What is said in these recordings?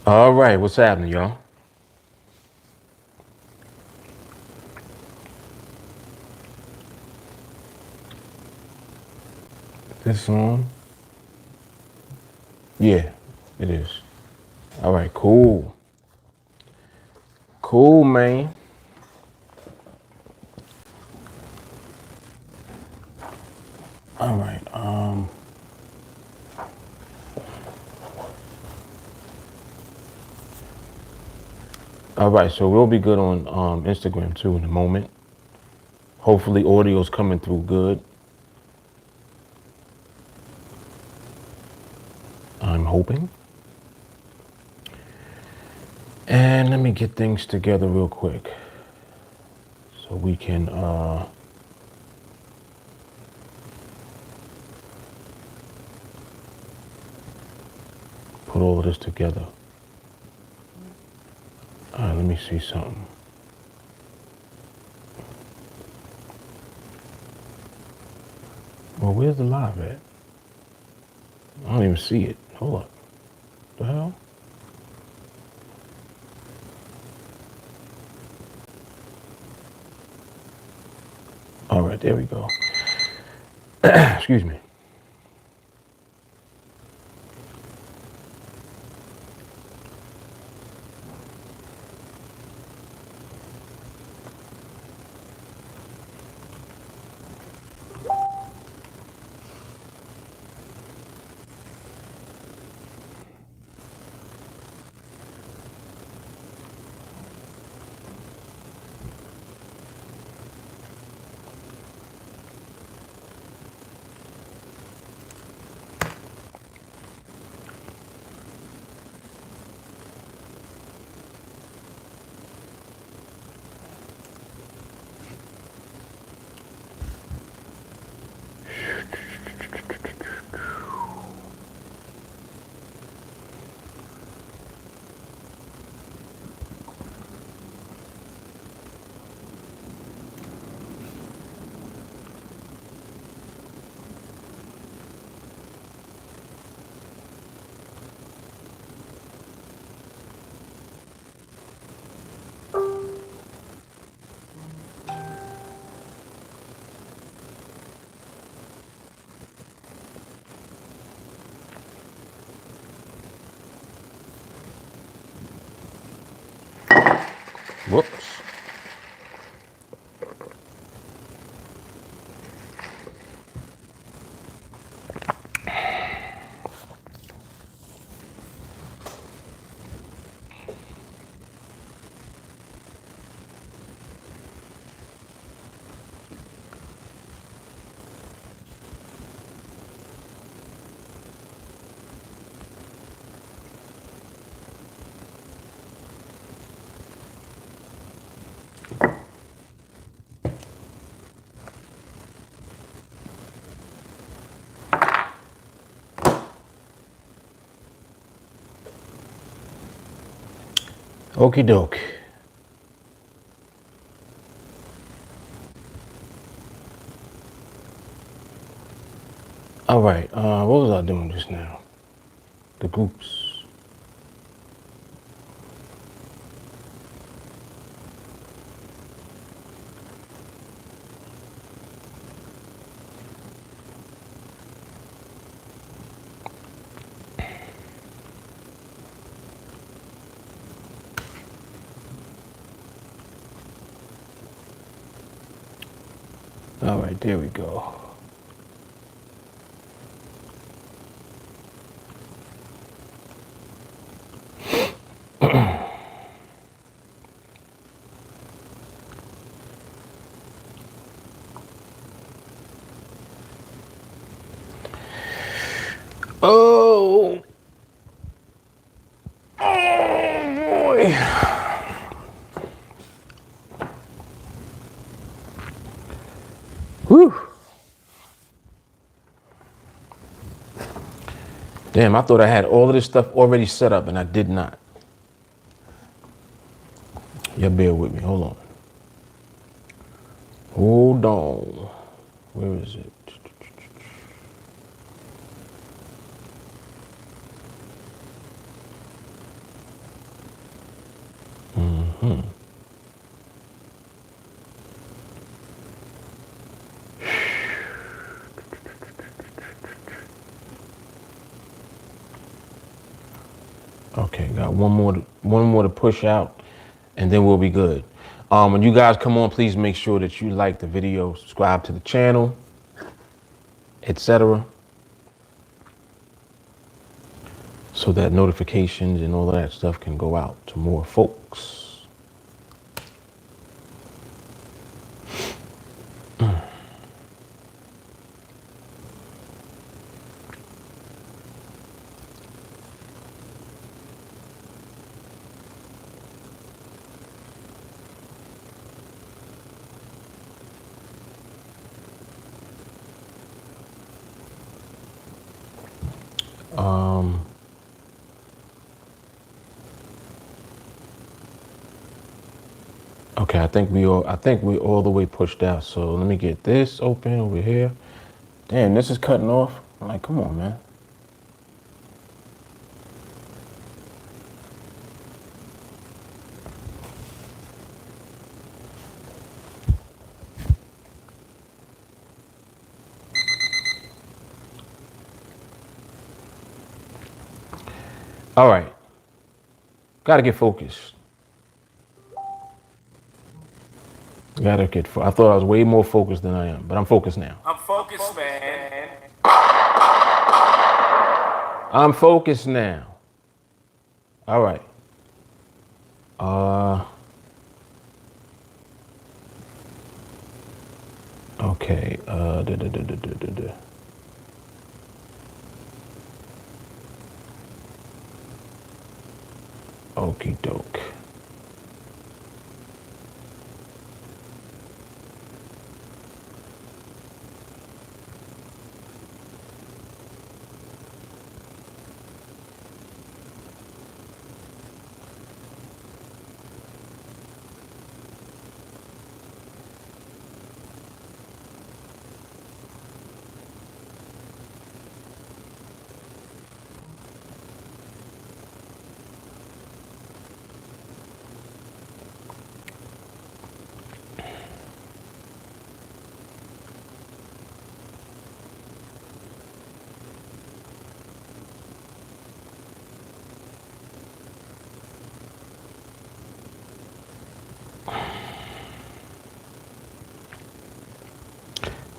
All right, what's happening, y'all? This on? Yeah, it is. All right, cool. Cool, man. All right, all right, so we'll be good on Instagram too in a moment. Hopefully audio's coming through good. I'm hoping. And let me get things together real quick so we can put all of this together. All right, let me see something. Well, where's the live at? I don't even see it. Hold up. The hell? All right, there we go. Excuse me. Whoops. Okie doke. All right, what was I doing just now? The groups. All right, there we go. Oh. Oh boy. Whew. Damn, I thought I had all of this stuff already set up and I did not. Yeah, bear with me. Hold on. Hold on. Where is it? Okay, got one more to push out, and then we'll be good. When you guys come on, please make sure that you like the video, subscribe to the channel, etc., so that notifications and all of that stuff can go out to more folks. Okay, I think we're all the way pushed out. So let me get this open over here. Damn, this is cutting off. I'm like, come on, man. All right. Gotta get focused. I thought I was way more focused than I am, but I'm focused now. I'm focused, man. I'm focused now. All right. Okay. Okie doke.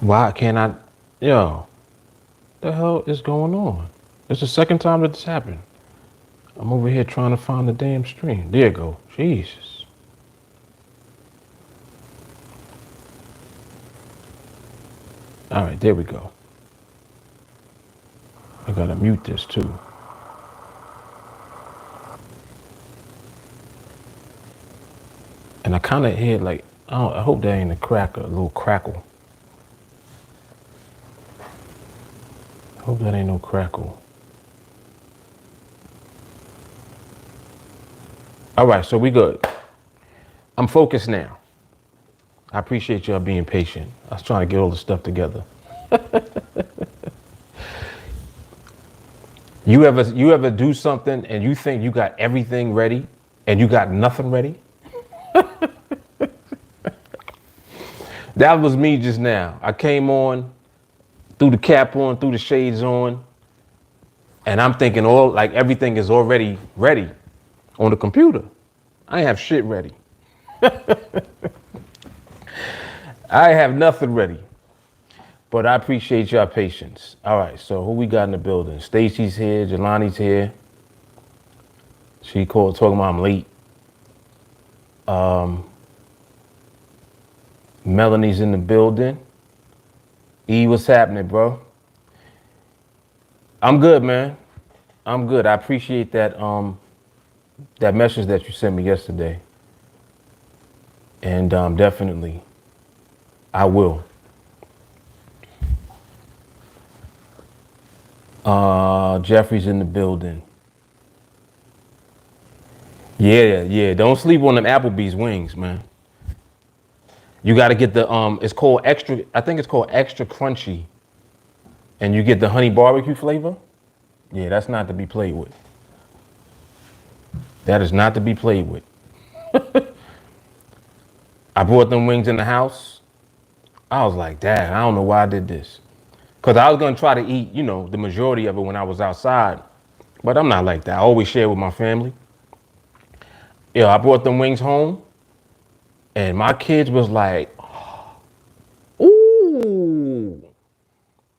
Why can't I? Yo, the hell is going on? It's the second time that this happened. I'm over here trying to find the damn stream. There you go. Jesus. All right, there we go. I gotta mute this too. And I kind of hear like, I hope that ain't a little crackle. I hope that ain't no crackle. All right, so we good. I'm focused now. I appreciate y'all being patient. I was trying to get all the stuff together. You ever do something and you think you got everything ready and you got nothing ready? That was me just now. I came on, threw the cap on, threw the shades on, and I'm thinking everything is already ready on the computer. I ain't have shit ready. I have nothing ready. But I appreciate your patience. All right, so who we got in the building? Stacy's here, Jelani's here. She called talking about I'm late. Melanie's in the building. E, what's happening, bro? I'm good, man. I'm good. I appreciate that that message that you sent me yesterday. And definitely, I will. Jeffrey's in the building. Yeah. Don't sleep on them Applebee's wings, man. You got to get the it's called extra. I think it's called extra crunchy, and you get the honey barbecue flavor. Yeah, that's not to be played with. That is not to be played with. I brought them wings in the house. I was like, Dad, I don't know why I did this. Because I was going to try to eat, the majority of it when I was outside. But I'm not like that. I always share with my family. Yo, I brought them wings home, and my kids was like, ooh.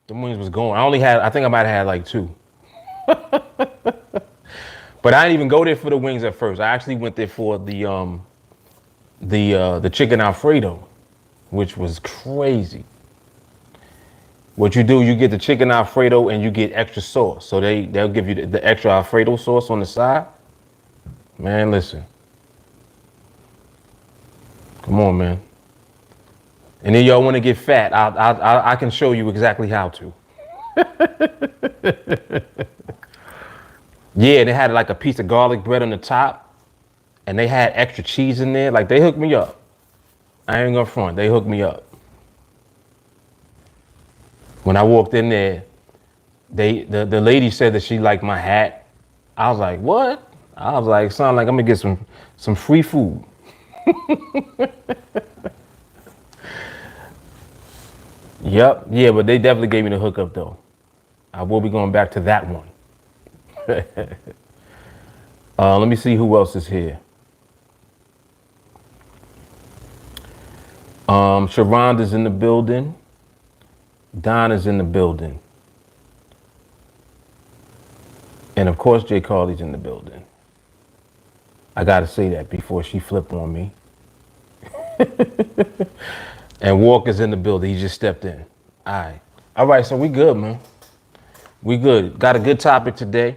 The wings was going. I think I might have had like 2. But I didn't even go there for the wings at first. I actually went there for the chicken Alfredo, which was crazy. What you do, you get the chicken Alfredo and you get extra sauce. So they'll give you the extra Alfredo sauce on the side. Man, listen. Come on, man. And then y'all want to get fat, I can show you exactly how to. Yeah, they had like a piece of garlic bread on the top, and they had extra cheese in there. Like, they hooked me up. I ain't gonna front. They hooked me up. When I walked in there, the lady said that she liked my hat. I was like, what? I was like, sound like I'm gonna get some free food. Yep. Yeah, but they definitely gave me the hookup though. I will be going back to that one. Let me see who else is here. Sharonda's in the building. Donna's in the building. And of course, Jay Carly's in the building. I gotta say that before she flip on me. And Walker's in the building. He just stepped in. All right, so we good, man. We good. Got a good topic today.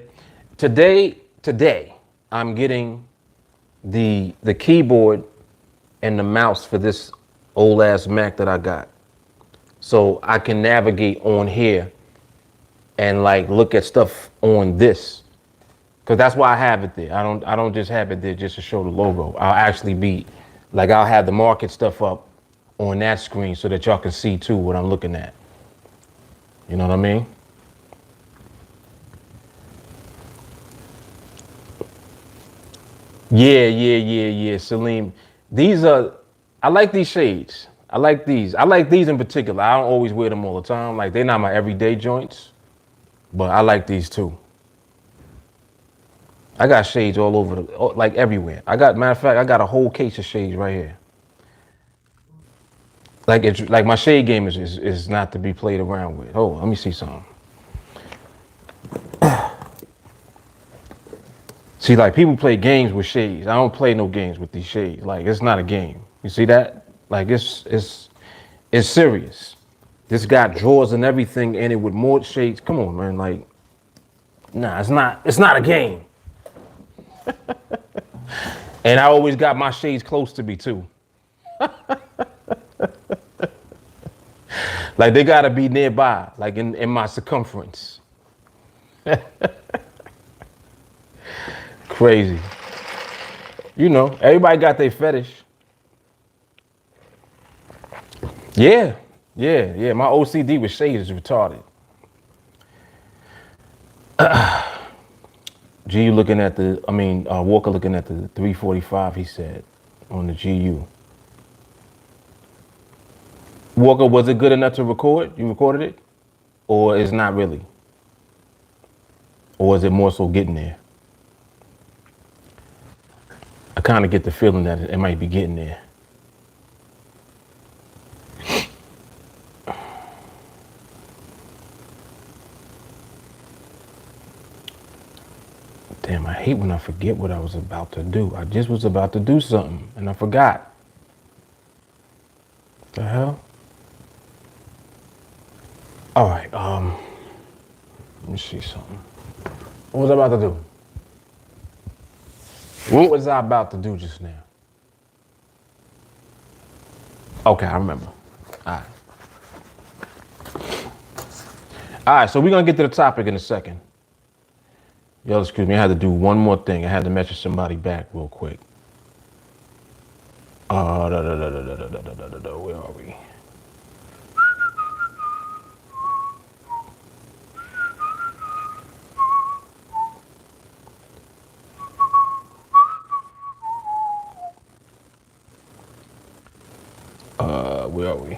Today, I'm getting the keyboard and the mouse for this old ass Mac that I got. So I can navigate on here and like look at stuff on this. Cause that's why I have it there. I don't just have it there just to show the logo. I'll actually I'll have the market stuff up on that screen so that y'all can see too what I'm looking at. You know what I mean? Yeah. Salim, I like these shades. I like these in particular. I don't always wear them all the time. Like, they're not my everyday joints, but I like these too. I got shades all over, like everywhere. Matter of fact, I got a whole case of shades right here. Like, it's like my shade game is not to be played around with. Oh, let me see something. See, like, people play games with shades. I don't play no games with these shades. Like, it's not a game. You see that? Like, it's serious. This got drawers and everything in it with more shades. Come on, man. Like, nah, it's not a game. And I always got my shades close to me too. Like, they gotta be nearby, like in my circumference. Crazy. You know, everybody got their fetish. Yeah. My OCD with shades is retarded. Walker looking at the 345, he said, on the GU. Walker, was it good enough to record? You recorded it? Or is not really? Or is it more so getting there? I kind of get the feeling that it might be getting there. Damn, I hate when I forget what I was about to do. I just was about to do something and I forgot. The hell? All right, let me see something. What was I about to do? What was I about to do just now? Okay, I remember. All right, so we're gonna get to the topic in a second. Yo, excuse me, I had to do one more thing. I had to message somebody back real quick. Where are we? Where are we?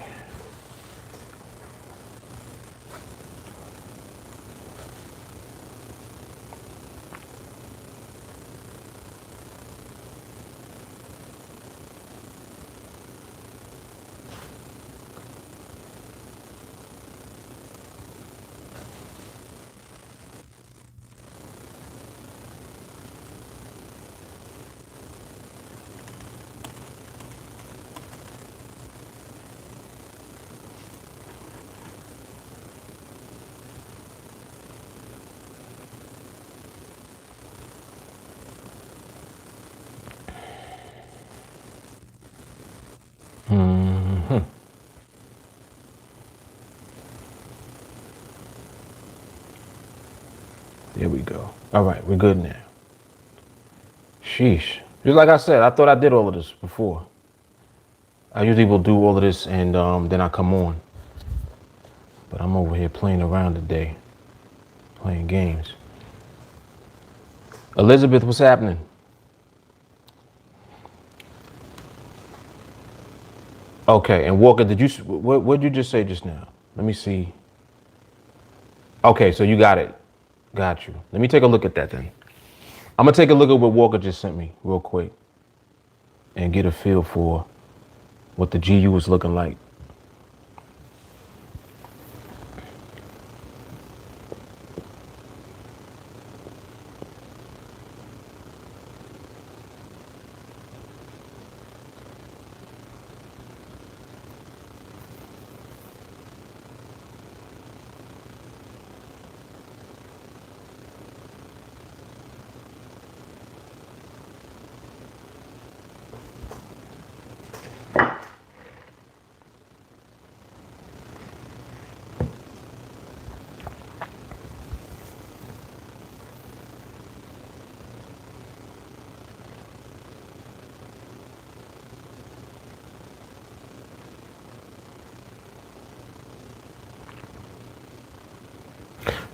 Here we go. All right, we're good now. Sheesh. Just like I said, I thought I did all of this before. I usually will do all of this and then I come on. But I'm over here playing around today, playing games. Elizabeth, what's happening? Okay, and Walker, what did you just say just now? Let me see. Okay, so you got it. Got you. Let me take a look at that then. I'm gonna take a look at what Walker just sent me real quick and get a feel for what the GU is looking like.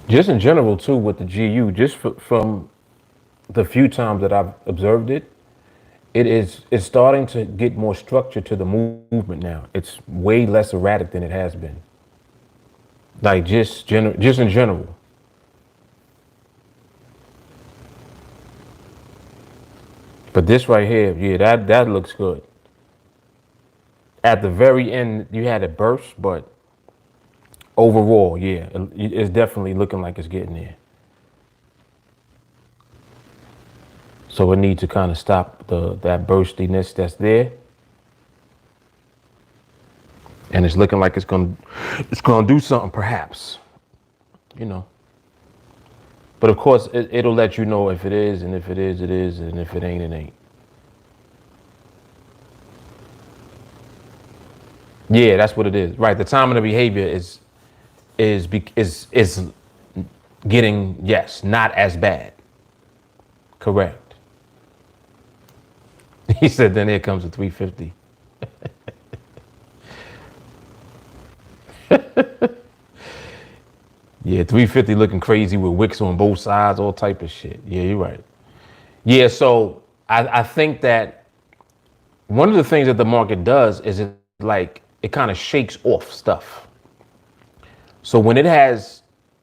Just in general, too, with the GU, from the few times that I've observed it, it's starting to get more structure to the movement now. It's way less erratic than it has been. Like just in general. But this right here, yeah, that looks good. At the very end, you had a burst, but overall, yeah, it's definitely looking like it's getting there. So we need to kind of stop that burstiness that's there. And it's looking like it's gonna do something, perhaps. You know. But of course, it'll let you know if it is, and if it is, it is, and if it ain't, it ain't. Yeah, that's what it is. Right. The time of the behavior is getting, yes, not as bad. Correct. He said, then here comes the 350. Yeah, 350 looking crazy with wicks on both sides, all type of shit. Yeah, you're right. Yeah, so I think that one of the things that the market does is it kind of shakes off stuff. So when it has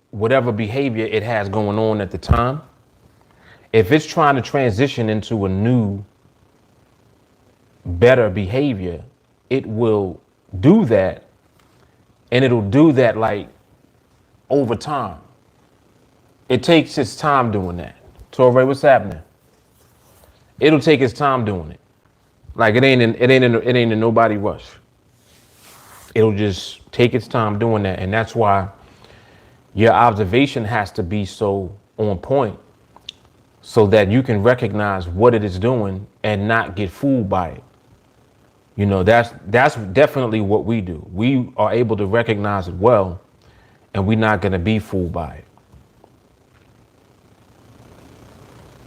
whatever behavior it has going on at the time, if it's trying to transition into a new, better behavior, it will do that. And it'll do that like over time. It takes its time doing that. Torre, what's happening? It'll take its time doing it. Like it ain't in nobody rush. It'll just take its time doing that. And that's why your observation has to be so on point so that you can recognize what it is doing and not get fooled by it. You know, that's definitely what we do. We are able to recognize it well, and we're not going to be fooled by it.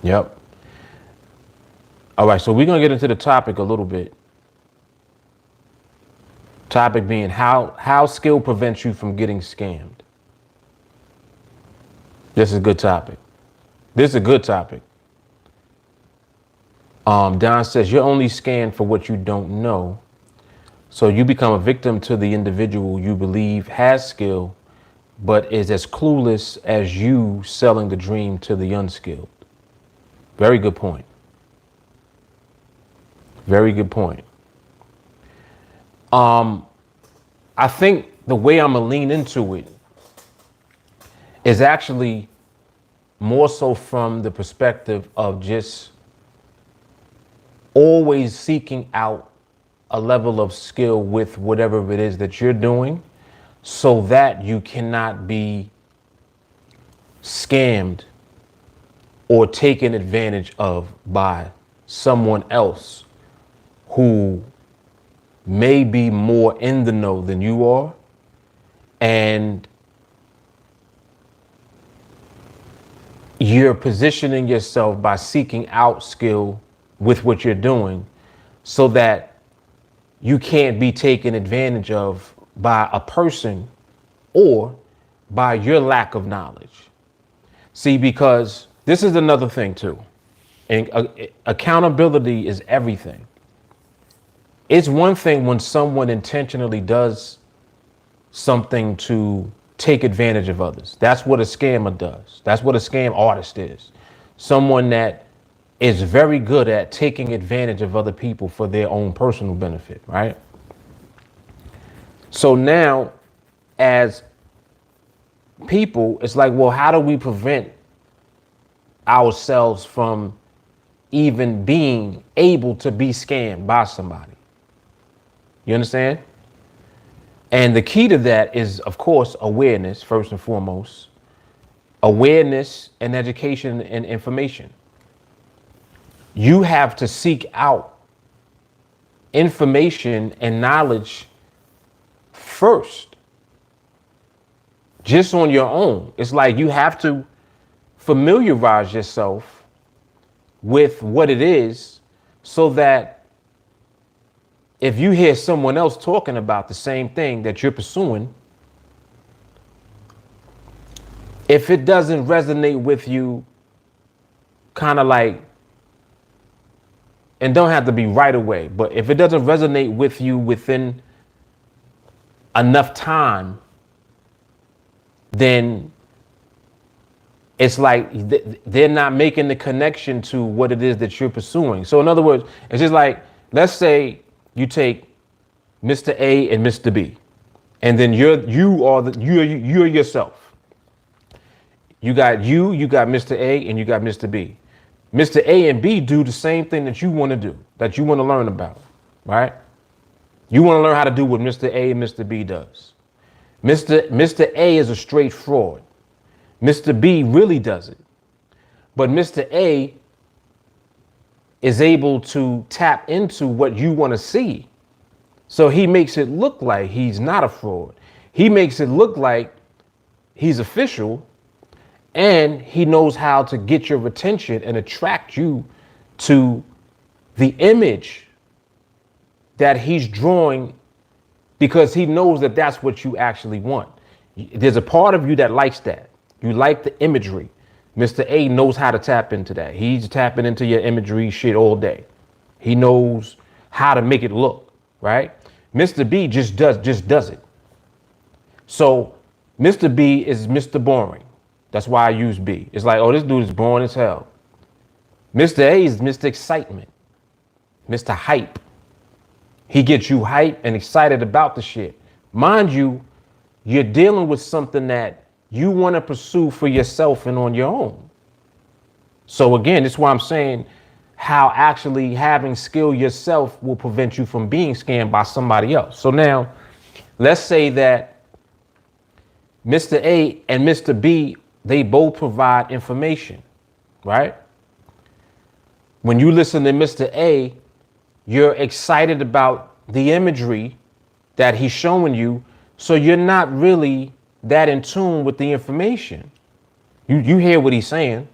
Yep. All right, so we're going to get into the topic a little bit. Topic being how skill prevents you from getting scammed. This is a good topic. This is a good topic. Don says you're only scanned for what you don't know. So you become a victim to the individual you believe has skill, but is as clueless as you selling the dream to the unskilled. Very good point. Very good point. I think the way I'm gonna lean into it is actually more so from the perspective of just always seeking out a level of skill with whatever it is that you're doing so that you cannot be scammed or taken advantage of by someone else who may be more in the know than you are and you're positioning yourself by seeking out skill with what you're doing so that you can't be taken advantage of by a person or by your lack of knowledge. See, because this is another thing too. And accountability is everything. It's one thing when someone intentionally does something to take advantage of others. That's what a scammer does. That's what a scam artist is. Someone that is very good at taking advantage of other people for their own personal benefit, right? So now, as people, it's like, well, how do we prevent ourselves from even being able to be scammed by somebody? You understand? And the key to that is, of course, awareness, first and foremost. Awareness and education and information. You have to seek out information and knowledge first, just on your own. It's like you have to familiarize yourself with what it is so that if you hear someone else talking about the same thing that you're pursuing, if it doesn't resonate with you, kind of like, and don't have to be right away, but if it doesn't resonate with you within enough time, then it's like they're not making the connection to what it is that you're pursuing. So in other words, it's just like, let's say you take Mr. A and Mr. B, and then you're yourself. You got Mr. A, and you got Mr. B. Mr. A and B do the same thing that you want to do, that you want to learn about, right? You want to learn how to do what Mr. A and Mr. B does. Mr. A is a straight fraud. Mr. B really does it. But Mr. A is able to tap into what you want to see. So he makes it look like he's not a fraud. He makes it look like he's official, and he knows how to get your attention and attract you to the image that he's drawing, because he knows that that's what you actually want. There's a part of you that likes that. You like the imagery. Mr. A knows how to tap into that. He's tapping into your imagery shit all day. He knows how to make it look, right? Mr. B just does it. So Mr. B is Mr. Boring. That's why I use B. It's like, oh, this dude is boring as hell. Mr. A is Mr. Excitement, Mr. Hype. He gets you hype and excited about the shit. Mind you, you're dealing with something that you want to pursue for yourself and on your own. So again, that's why I'm saying how actually having skill yourself will prevent you from being scammed by somebody else. So now, let's say that Mr. A and Mr. B, they both provide information, right? When you listen to Mr. A, you're excited about the imagery that he's showing you, so you're not really that in tune with the information. You hear what he's saying,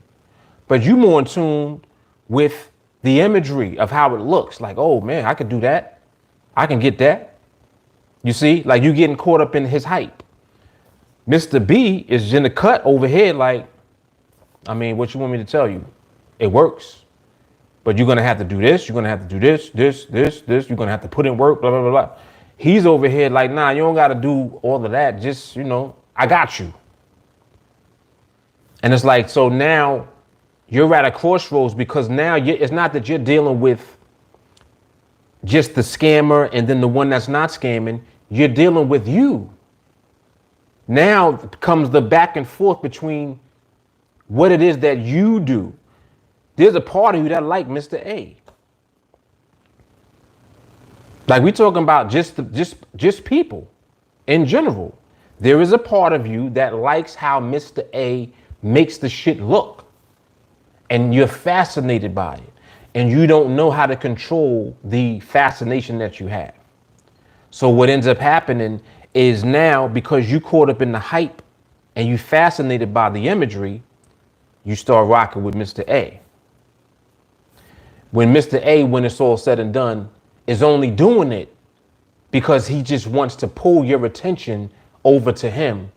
but you more in tune with the imagery of how it looks. Like, oh man, I could do that. I can get that. You see, like you getting caught up in his hype. Mr. B is in the cut over here. Like, I mean, what you want me to tell you? It works. But you're going to have to do this. You're going to have to do this. You're going to have to put in work, blah, blah, blah, blah. He's over here like, nah, you don't got to do all of that. Just, I got you. And it's like, so now you're at a crossroads, because now it's not that you're dealing with just the scammer and then the one that's not scamming. You're dealing with you. Now comes the back and forth between what it is that you do. There's a part of you that like Mr. A. Like we talking about just people in general. There is a part of you that likes how Mr. A makes the shit look. And you're fascinated by it. And you don't know how to control the fascination that you have. So what ends up happening is now, because you caught up in the hype and you fascinated by the imagery, you start rocking with Mr. A. When Mr. A, when it's all said and done, is only doing it because he just wants to pull your attention over to him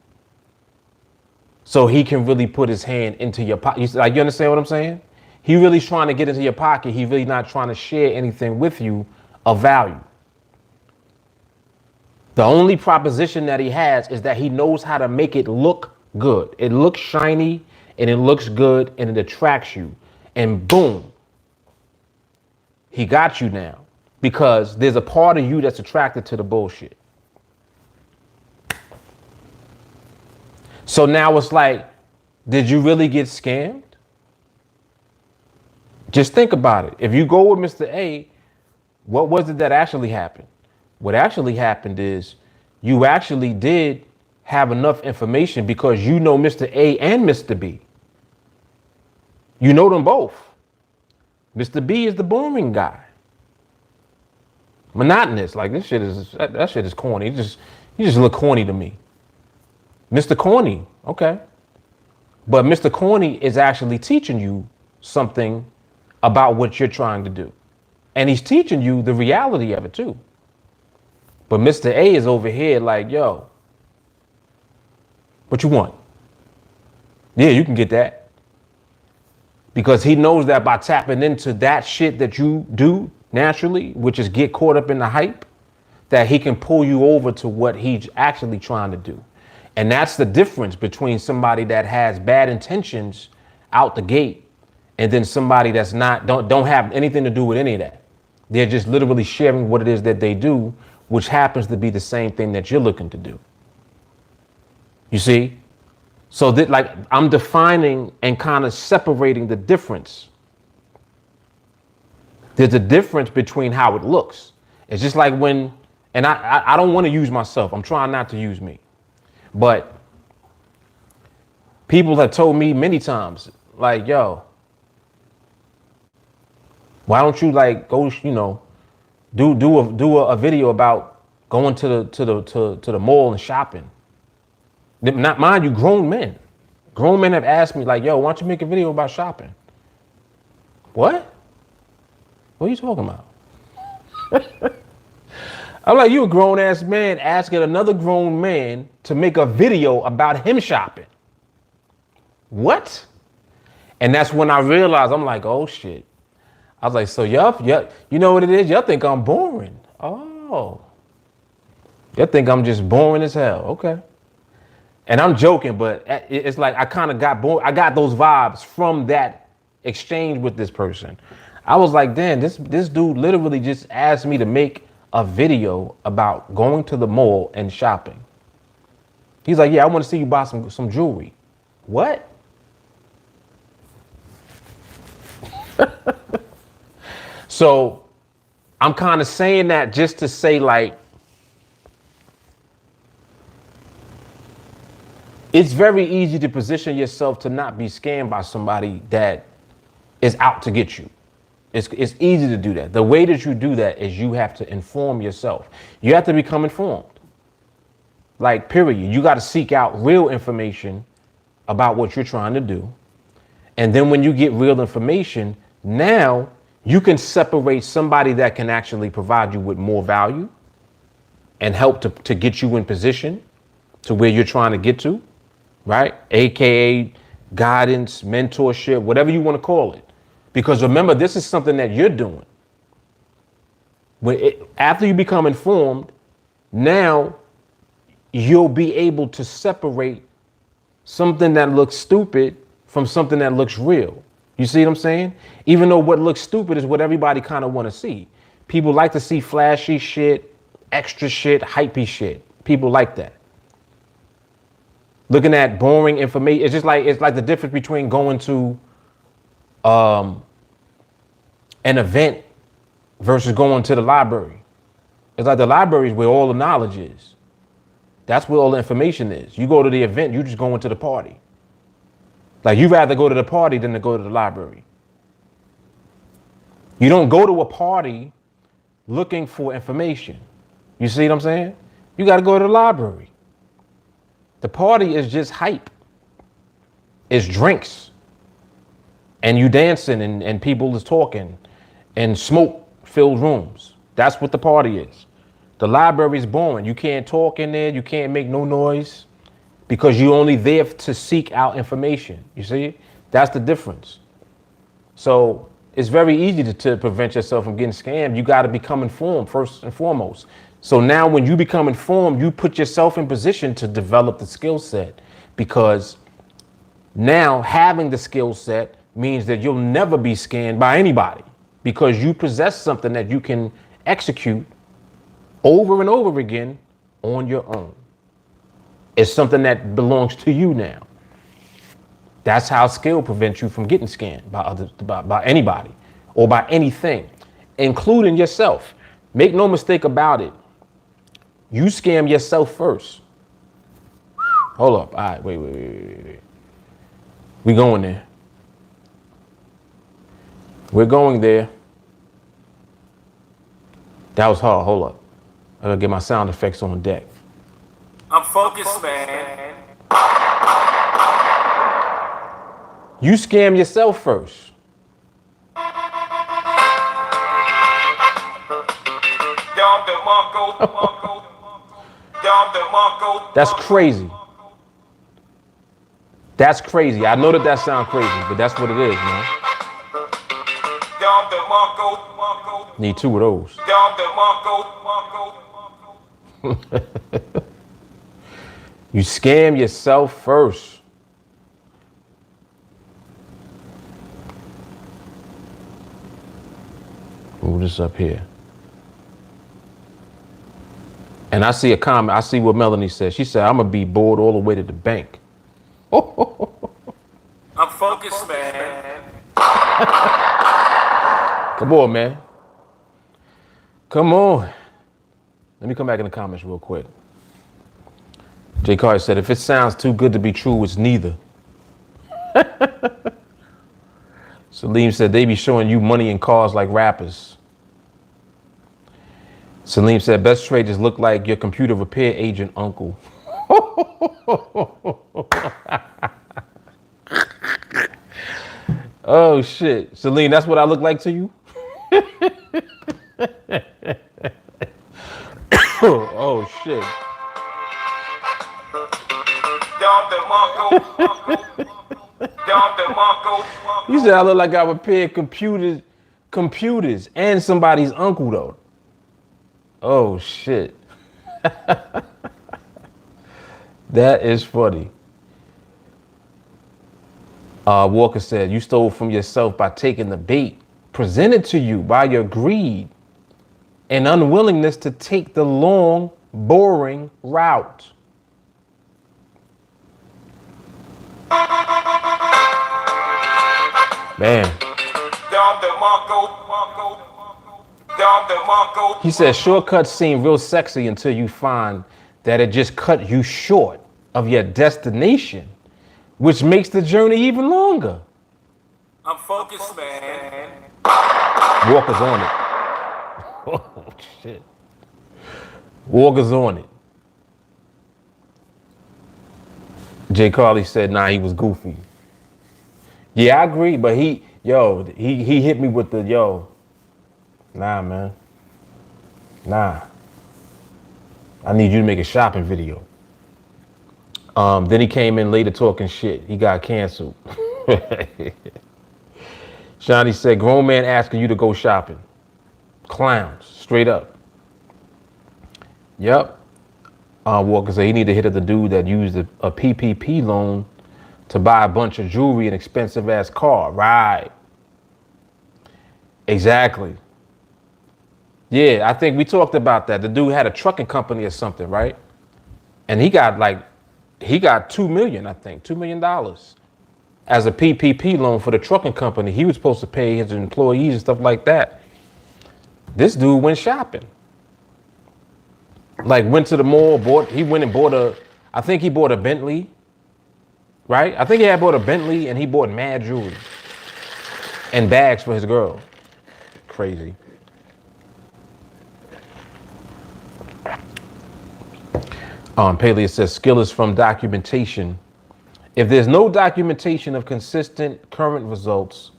so he can really put his hand into your pocket. You understand what I'm saying? He really trying to get into your pocket. He really not trying to share anything with you of value. The only proposition that he has is that he knows how to make it look good. It looks shiny and it looks good and it attracts you. And boom, he got you now because there's a part of you that's attracted to the bullshit. So now it's like, did you really get scammed? Just think about it. If you go with Mr. A, what was it that actually happened? What actually happened is you actually did have enough information because you know Mr. A and Mr. B. You know them both. Mr. B is the boring guy. Monotonous. Like that shit is corny. You just look corny to me. Mr. Corny, okay. But Mr. Corny is actually teaching you something about what you're trying to do. And he's teaching you the reality of it too. But Mr. A is over here like, yo, what you want? Yeah, you can get that. Because he knows that by tapping into that shit that you do naturally, which is get caught up in the hype, that he can pull you over to what he's actually trying to do. And that's the difference between somebody that has bad intentions out the gate and then somebody that's don't have anything to do with any of that. They're just literally sharing what it is that they do, which happens to be the same thing that you're looking to do. You see? So that, like, I'm defining and kind of separating the difference. There's a difference between how it looks. It's just like when, and I don't want to use myself. I'm trying not to use me. But people have told me many times, like, yo, why don't you like go, do a video about going to the mall and shopping? Not mind you, grown men. Grown men have asked me like, yo, why don't you make a video about shopping? What? What are you talking about? I'm like, you a grown ass man asking another grown man to make a video about him shopping. What? And that's when I realized, I'm like, oh shit. I was like, so y'all, you know what it is? Y'all think I'm boring. Oh. Y'all think I'm just boring as hell. Okay. And I'm joking, but it's like I kind of got bored. I got those vibes from that exchange with this person. I was like, damn, this dude literally just asked me to make a video about going to the mall and shopping. He's like, yeah, I want to see you buy some jewelry. What? So I'm kind of saying that just to say, like, it's very easy to position yourself to not be scammed by somebody that is out to get you. It's easy to do that. The way that you do that is you have to inform yourself. You have to become informed. Like, period. You got to seek out real information about what you're trying to do. And then when you get real information, now you can separate somebody that can actually provide you with more value and help to get you in position to where you're trying to get to, right? AKA guidance, mentorship, whatever you want to call it. Because remember, this is something that you're doing. After you become informed, now you'll be able to separate something that looks stupid from something that looks real. You see what I'm saying? Even though what looks stupid is what everybody kind of want to see. People like to see flashy shit, extra shit, hypey shit. People like that. Looking at boring information, it's like the difference between going to an event versus going to the library. It's like the library is where all the knowledge is. That's where all the information is. You go to the event, you just going to the party. Like, you'd rather go to the party than to go to the library. You don't go to a party looking for information. You see what I'm saying? You got to go to the library. The party is just hype. It's drinks. and you dancing and people is talking and smoke filled rooms. That's what the party is. The library is boring. You can't talk in there. You can't make no noise because you're only there to seek out information. You see, that's the difference. So it's very easy to prevent yourself from getting scammed. You got to become informed first and foremost. So now when you become informed, you put yourself in position to develop the skill set, because now having the skill set means that you'll never be scammed by anybody because you possess something that you can execute over and over again on your own. It's something that belongs to you now. That's how skill prevents you from getting scammed by others, by anybody or by anything, including yourself. Make no mistake about it. You scam yourself first. Hold up. All right, wait. We going there. We're going there. That was hard. Hold up. I gotta get my sound effects on deck. I'm focused, man. You scam yourself first. That's crazy. That's crazy. I know that sounds crazy, but that's what it is, man. Need two of those. You scam yourself first. Move this up here. And I see a comment. I see what Melanie said. She said, I'm going to be bored all the way to the bank. I'm focused, man. Come on, man. Come on. Let me come back in the comments real quick. Jay Carter said, if it sounds too good to be true, it's neither. Salim said, they be showing you money in cars like rappers. Salim said, best traders look like your computer repair agent uncle. Oh, shit. Salim, that's what I look like to you? Oh, shit. You said I look like I repair computers and somebody's uncle, though. Oh, shit. That is funny. Walker said, you stole from yourself by taking the bait presented to you by your greed and unwillingness to take the long, boring route. Man. He said, shortcuts seem real sexy until you find that it just cut you short of your destination, which makes the journey even longer. I'm focused, man. Walker's on it. Oh, shit. Walker's on it. Jay Carly said, nah, he was goofy. Yeah, I agree, but he hit me with the, nah, man. Nah. I need you to make a shopping video. Then he came in later talking shit. He got canceled. Shawnee said, grown man asking you to go shopping. Clowns, straight up. Yep. Walker said he need to hit up the dude that used a PPP loan to buy a bunch of jewelry and expensive ass car. Right. Exactly. Yeah, I think we talked about that. The dude had a trucking company or something, right? And he got $2 million, I think, $2 million as a PPP loan for the trucking company. He was supposed to pay his employees and stuff like that. This dude went shopping. Like went to the mall, I think he bought a Bentley, right? I think he had bought a Bentley and he bought mad jewelry and bags for his girl. Crazy. Paley says skill is from documentation If there's no documentation of consistent current results,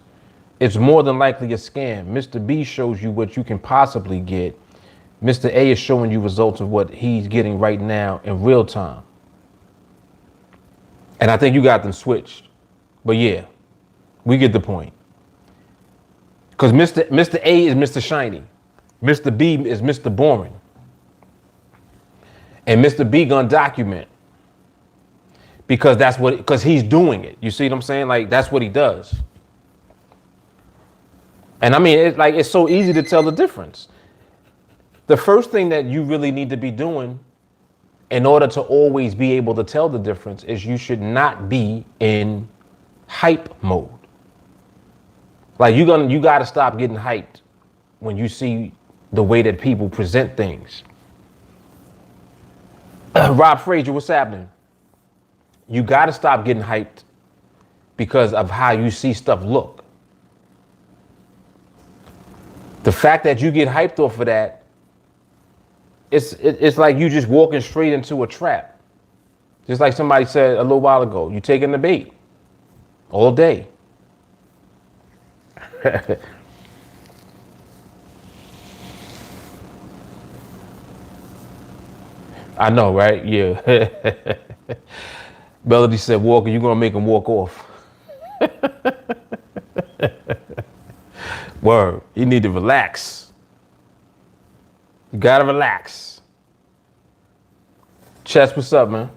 it's more than likely a scam. Mr. B shows you what you can possibly get. Mr. A is showing you results of what he's getting right now in real time. And I think you got them switched. But yeah, we get the point. Because Mr. A is Mr. Shiny. Mr. B is Mr. Boring. And Mr. B gonna document. Because he's doing it. You see what I'm saying? Like, that's what he does. And I mean, it's so easy to tell the difference. The first thing that you really need to be doing in order to always be able to tell the difference is you should not be in hype mode. Like, you got to stop getting hyped when you see the way that people present things. Rob Frazier, what's happening? You got to stop getting hyped because of how you see stuff look. The fact that you get hyped off of that, it's like you just walking straight into a trap. Just like somebody said a little while ago, you taking the bait all day. I know, right? Yeah. Melody said, Walker, you're going to make him walk off. Word. You need to relax. You got to relax. Chess, what's up, man?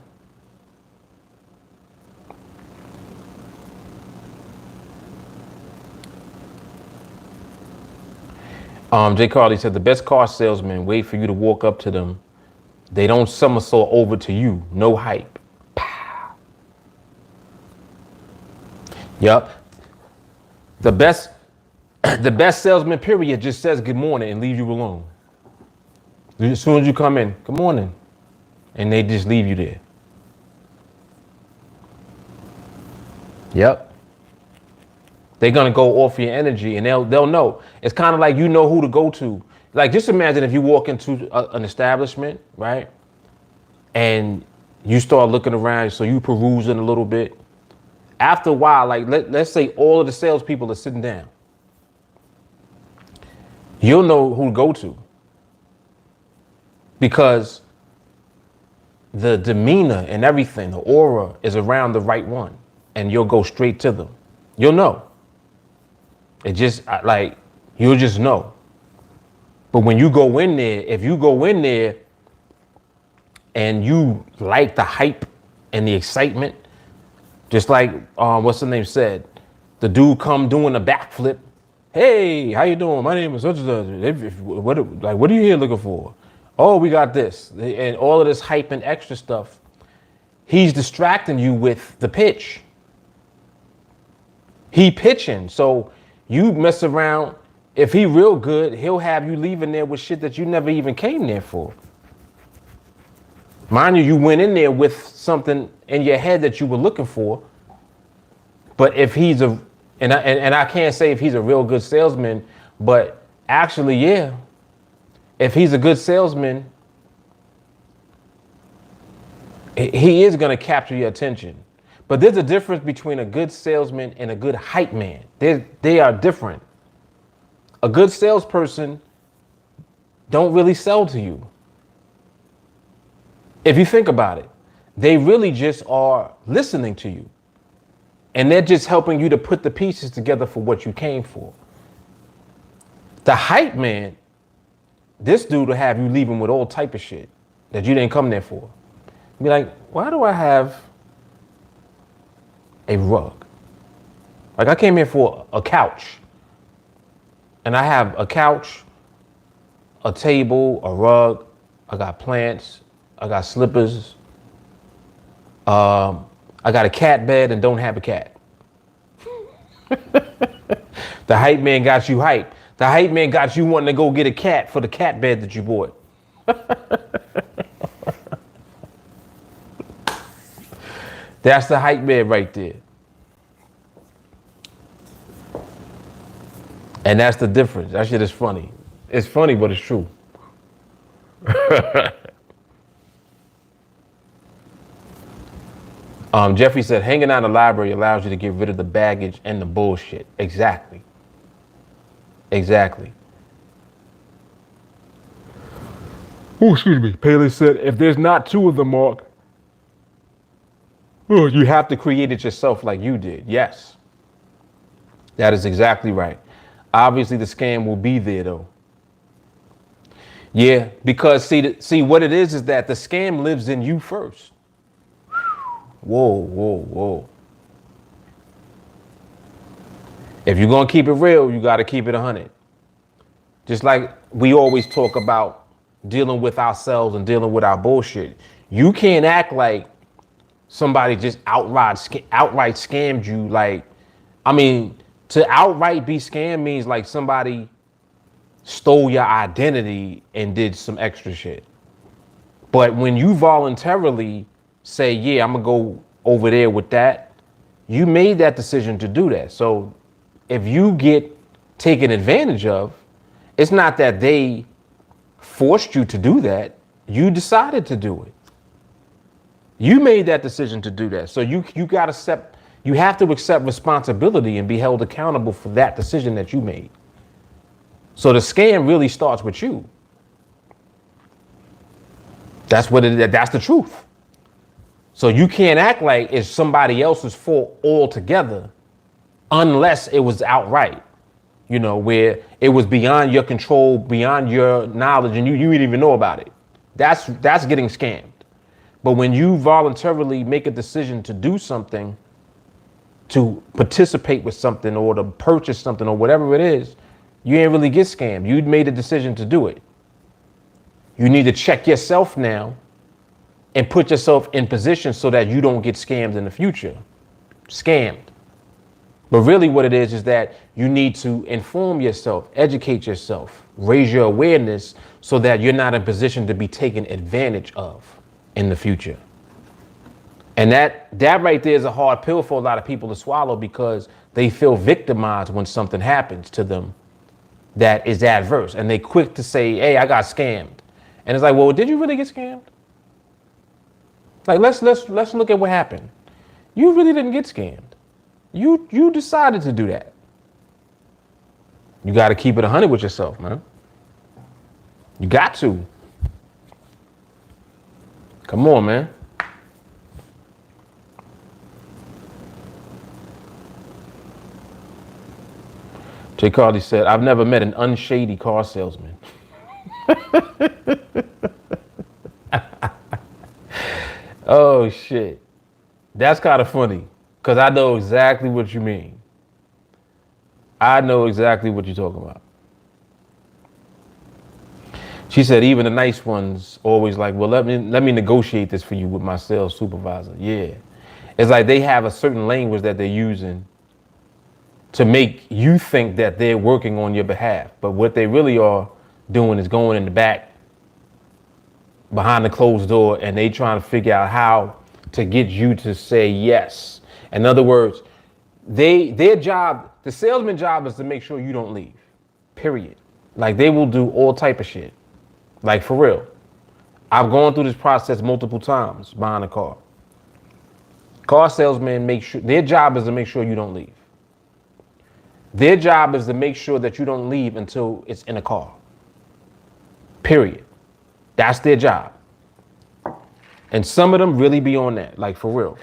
Jay Carly said, the best car salesmen wait for you to walk up to them. They don't somersault over to you. No hype. Pow. Yup. The best salesman, period, just says good morning and leaves you alone. As soon as you come in, good morning. And they just leave you there. Yep. They're going to go off your energy and they'll know. It's kind of like you know who to go to. Like, just imagine if you walk into an establishment, right? And you start looking around, so you perusing a little bit. After a while, like let's say all of the salespeople are sitting down. You'll know who to go to. Because the demeanor and everything, the aura is around the right one. And you'll go straight to them. You'll know. It just, like, you'll just know. But when you go in there, if you go in there and you like the hype and the excitement, just like what's the name said, the dude come doing a backflip. Hey, how you doing? My name is such and such. What are you here looking for? Oh, we got this. And all of this hype and extra stuff. He's distracting you with the pitch. He pitching. So you mess around. If he real good, he'll have you leaving there with shit that you never even came there for. Mind you, you went in there with something in your head that you were looking for. But if he's and I can't say if he's a real good salesman, but actually, yeah. If he's a good salesman, he is going to capture your attention. But there's a difference between a good salesman and a good hype man. They are different. A good salesperson don't really sell to you. If you think about it, they really just are listening to you. And they're just helping you to put the pieces together for what you came for. The hype man, this dude will have you leaving with all type of shit that you didn't come there for. Be like, why do I have a rug? Like, I came here for a couch. And I have a couch, a table, a rug. I got plants. I got slippers. I got a cat bed and don't have a cat. The hype man got you hyped. The hype man got you wanting to go get a cat for the cat bed that you bought. That's the hype man right there. And that's the difference. That shit is funny. It's funny, but it's true. Jeffrey said, hanging out in the library allows you to get rid of the baggage and the bullshit. Exactly. Exactly. Oh, excuse me. Paley said, if there's not two of them, Mark, oh, you have to create it yourself like you did. Yes. That is exactly right. Obviously, the scam will be there, though. Yeah, because see what it is that the scam lives in you first. Whoa, whoa, whoa. If you're going to keep it real, you got to keep it 100. Just like we always talk about dealing with ourselves and dealing with our bullshit. You can't act like somebody just outright scammed you. Like, I mean, to outright be scammed means like somebody stole your identity and did some extra shit. But when you voluntarily say, yeah, I'm going to go over there with that, you made that decision to do that. So if you get taken advantage of, it's not that they forced you to do that. You decided to do it. You made that decision to do that. So you got to accept, you have to accept responsibility and be held accountable for that decision that you made. So the scam really starts with you. That's the truth. So you can't act like it's somebody else's fault altogether unless it was outright, you know, where it was beyond your control, beyond your knowledge, and you didn't even know about it. That's getting scammed. But when you voluntarily make a decision to do something, to participate with something or to purchase something or whatever it is, you ain't really get scammed. You made a decision to do it. You need to check yourself now and put yourself in position so that you don't get scammed in the future. Scammed. But really what it is that you need to inform yourself, educate yourself, raise your awareness so that you're not in position to be taken advantage of in the future. And that right there is a hard pill for a lot of people to swallow because they feel victimized when something happens to them that is adverse. And they quick to say, hey, I got scammed. And it's like, well, did you really get scammed? Like, let's look at what happened. You really didn't get scammed. You decided to do that. You got to keep it 100 with yourself, man. You got to. Come on, man. Jay Carly said, I've never met an unshady car salesman. Oh, shit. That's kind of funny because I know exactly what you mean. I know exactly what you're talking about. She said, even the nice ones always like, well, let me negotiate this for you with my sales supervisor. Yeah. It's like they have a certain language that they're using to make you think that they're working on your behalf. But what they really are doing is going in the back behind the closed door and they trying to figure out how to get you to say yes. In other words, their job, the salesman job is to make sure you don't leave, period. Like they will do all type of shit. Like for real. I've gone through this process multiple times buying a car. Car salesmen make sure, their job is to make sure you don't leave. Their job is to make sure that you don't leave until it's in a car. Period. That's their job. And some of them really be on that, like for real.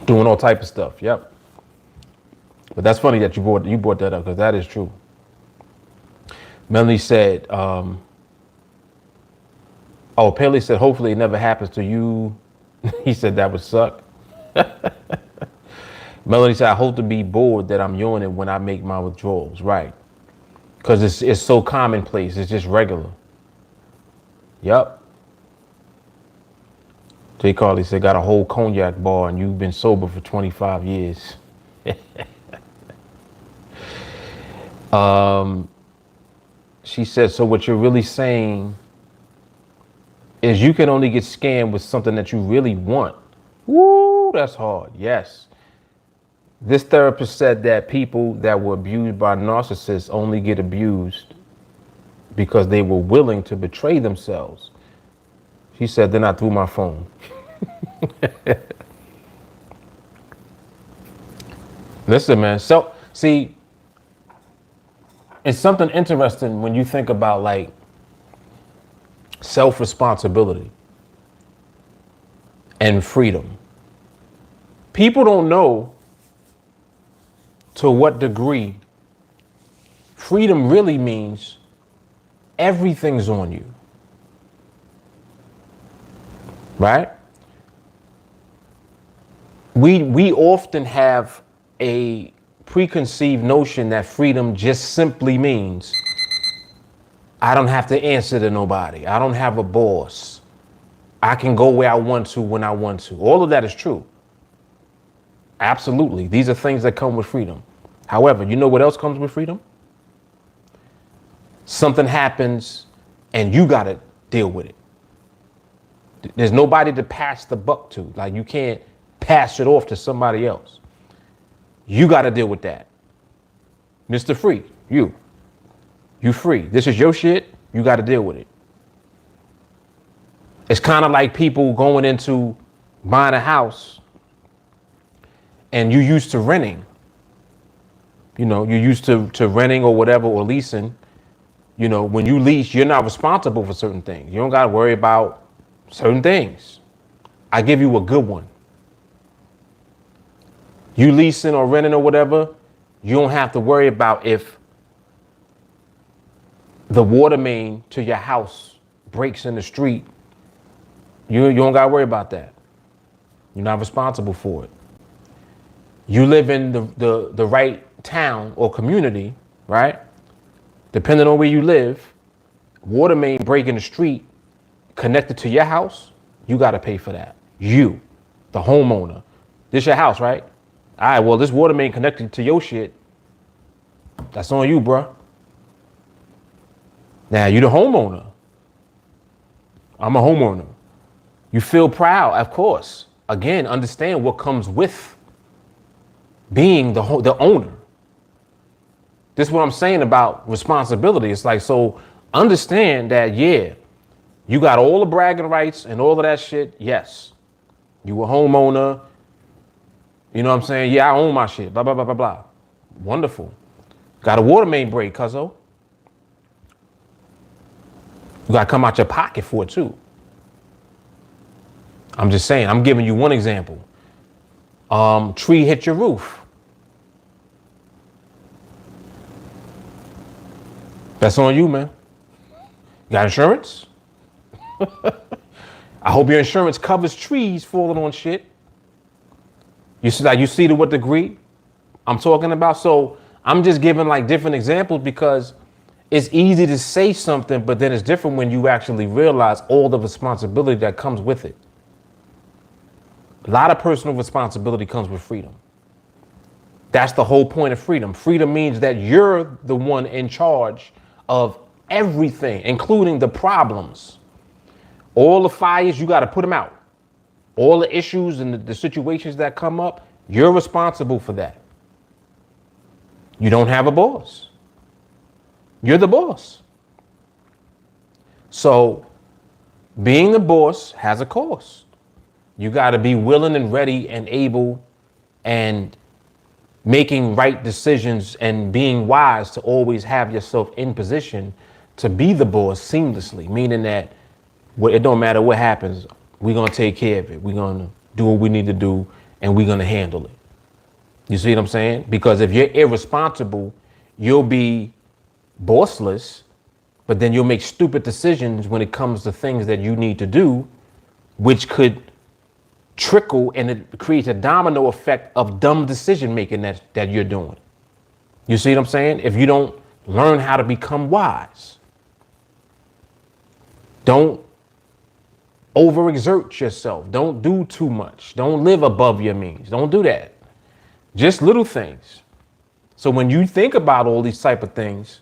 Doing all type of stuff, yep. But that's funny that you brought that up because that is true. Melanie said, Paley said, hopefully it never happens to you. He said that would suck. Melanie said, I hope to be bored that I'm yawning when I make my withdrawals. Right. Because it's so commonplace. It's just regular. Yep. Jay Carly said, got a whole cognac bar and you've been sober for 25 years. She said, so what you're really saying is you can only get scammed with something that you really want. Woo, that's hard. Yes. This therapist said that people that were abused by narcissists only get abused because they were willing to betray themselves. He said, then I threw my phone. Listen, man. So, see, it's something interesting when you think about like self-responsibility and freedom. People don't know to what degree freedom really means everything's on you. Right? We often have a preconceived notion that freedom just simply means I don't have to answer to nobody. I don't have a boss. I can go where I want to when I want to. All of that is true. Absolutely. These are things that come with freedom. However, you know what else comes with freedom? Something happens and you got to deal with it. There's nobody to pass the buck to. Like, you can't pass it off to somebody else. You got to deal with that. Mr. Free, you free. This is your shit. You got to deal with it. It's kind of like people going into buying a house and you used to renting. You know, you're used to renting or whatever, or leasing. You know, when you lease, you're not responsible for certain things. You don't got to worry about certain things. I give you a good one. You leasing or renting or whatever, you don't have to worry about if the water main to your house breaks in the street. You don't got to worry about that. You're not responsible for it. You live in the right town or community, right? Depending on where you live, water main break in the street connected to your house, you got to pay for that. You, the homeowner. This your house, right? All right, well, this water main connected to your shit. That's on you, bruh. Now, you the homeowner. I'm a homeowner. You feel proud, of course. Again, understand what comes with being the owner. This is what I'm saying about responsibility. It's like, so understand that, yeah, you got all the bragging rights and all of that shit. Yes. You a homeowner. You know what I'm saying? Yeah, I own my shit. Blah, blah, blah, blah, blah. Wonderful. Got a water main break, cuzzo. You got to come out your pocket for it, too. I'm just saying, I'm giving you one example. Tree hit your roof. That's on you, man. You got insurance? I hope your insurance covers trees falling on shit. You see to what degree I'm talking about? So I'm just giving like different examples because it's easy to say something, but then it's different when you actually realize all the responsibility that comes with it. A lot of personal responsibility comes with freedom. That's the whole point of freedom. Freedom means that you're the one in charge of everything, including the problems. All the fires, you got to put them out. All the issues and the situations that come up, you're responsible for that. You don't have a boss. You're the boss. So being the boss has a cost. You got to be willing and ready and able and making right decisions and being wise to always have yourself in position to be the boss seamlessly, meaning that it don't matter what happens, we're going to take care of it. We're going to do what we need to do and we're going to handle it. You see what I'm saying? Because if you're irresponsible, you'll be bossless, but then you'll make stupid decisions when it comes to things that you need to do, which could trickle and it creates a domino effect of dumb decision making that you're doing. You see what I'm saying? If you don't learn how to become wise, don't overexert yourself. Don't do too much. Don't live above your means. Don't do that. Just little things. So when you think about all these type of things,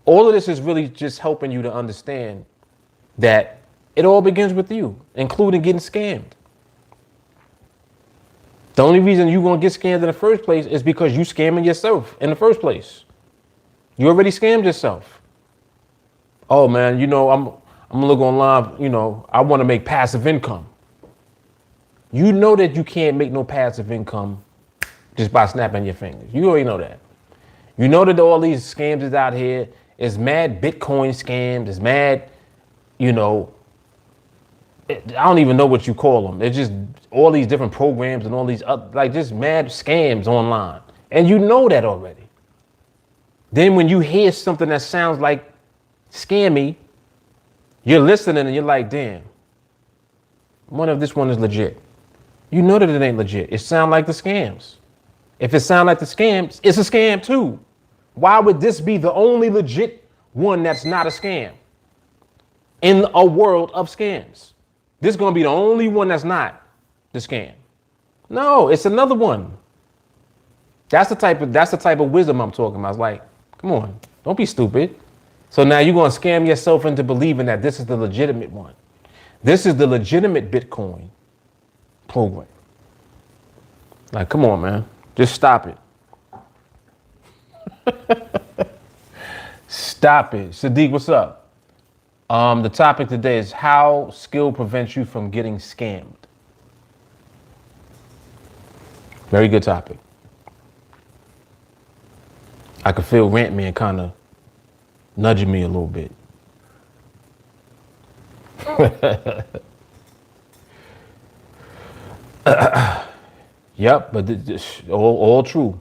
all of this is really just helping you to understand that it all begins with you, including getting scammed. The only reason you're going to get scammed in the first place is because you scamming yourself in the first place. You already scammed yourself. Oh man, you know, I'm gonna look online, you know, I want to make passive income. You know that you can't make no passive income just by snapping your fingers. You already know that. You know that all these scams is out here. It's mad Bitcoin scams. It's mad, you know, I don't even know what you call them. It's just all these different programs and all these like just mad scams online. And you know that already. Then when you hear something that sounds like scammy, you're listening and you're like, damn, I wonder if this one is legit. You know that it ain't legit. It sounds like the scams. If it sounds like the scams, it's a scam too. Why would this be the only legit one that's not a scam in a world of scams? This is going to be the only one that's not the scam. No, it's another one. That's the type of wisdom I'm talking about. It's like, come on, don't be stupid. So now you're going to scam yourself into believing that this is the legitimate one. This is the legitimate Bitcoin program. Like, come on, man. Just stop it. Stop it. Sadiq, what's up? The topic today is how skill prevents you from getting scammed. Very good topic. I could feel Rant Man kind of nudging me a little bit. Yep, but all true.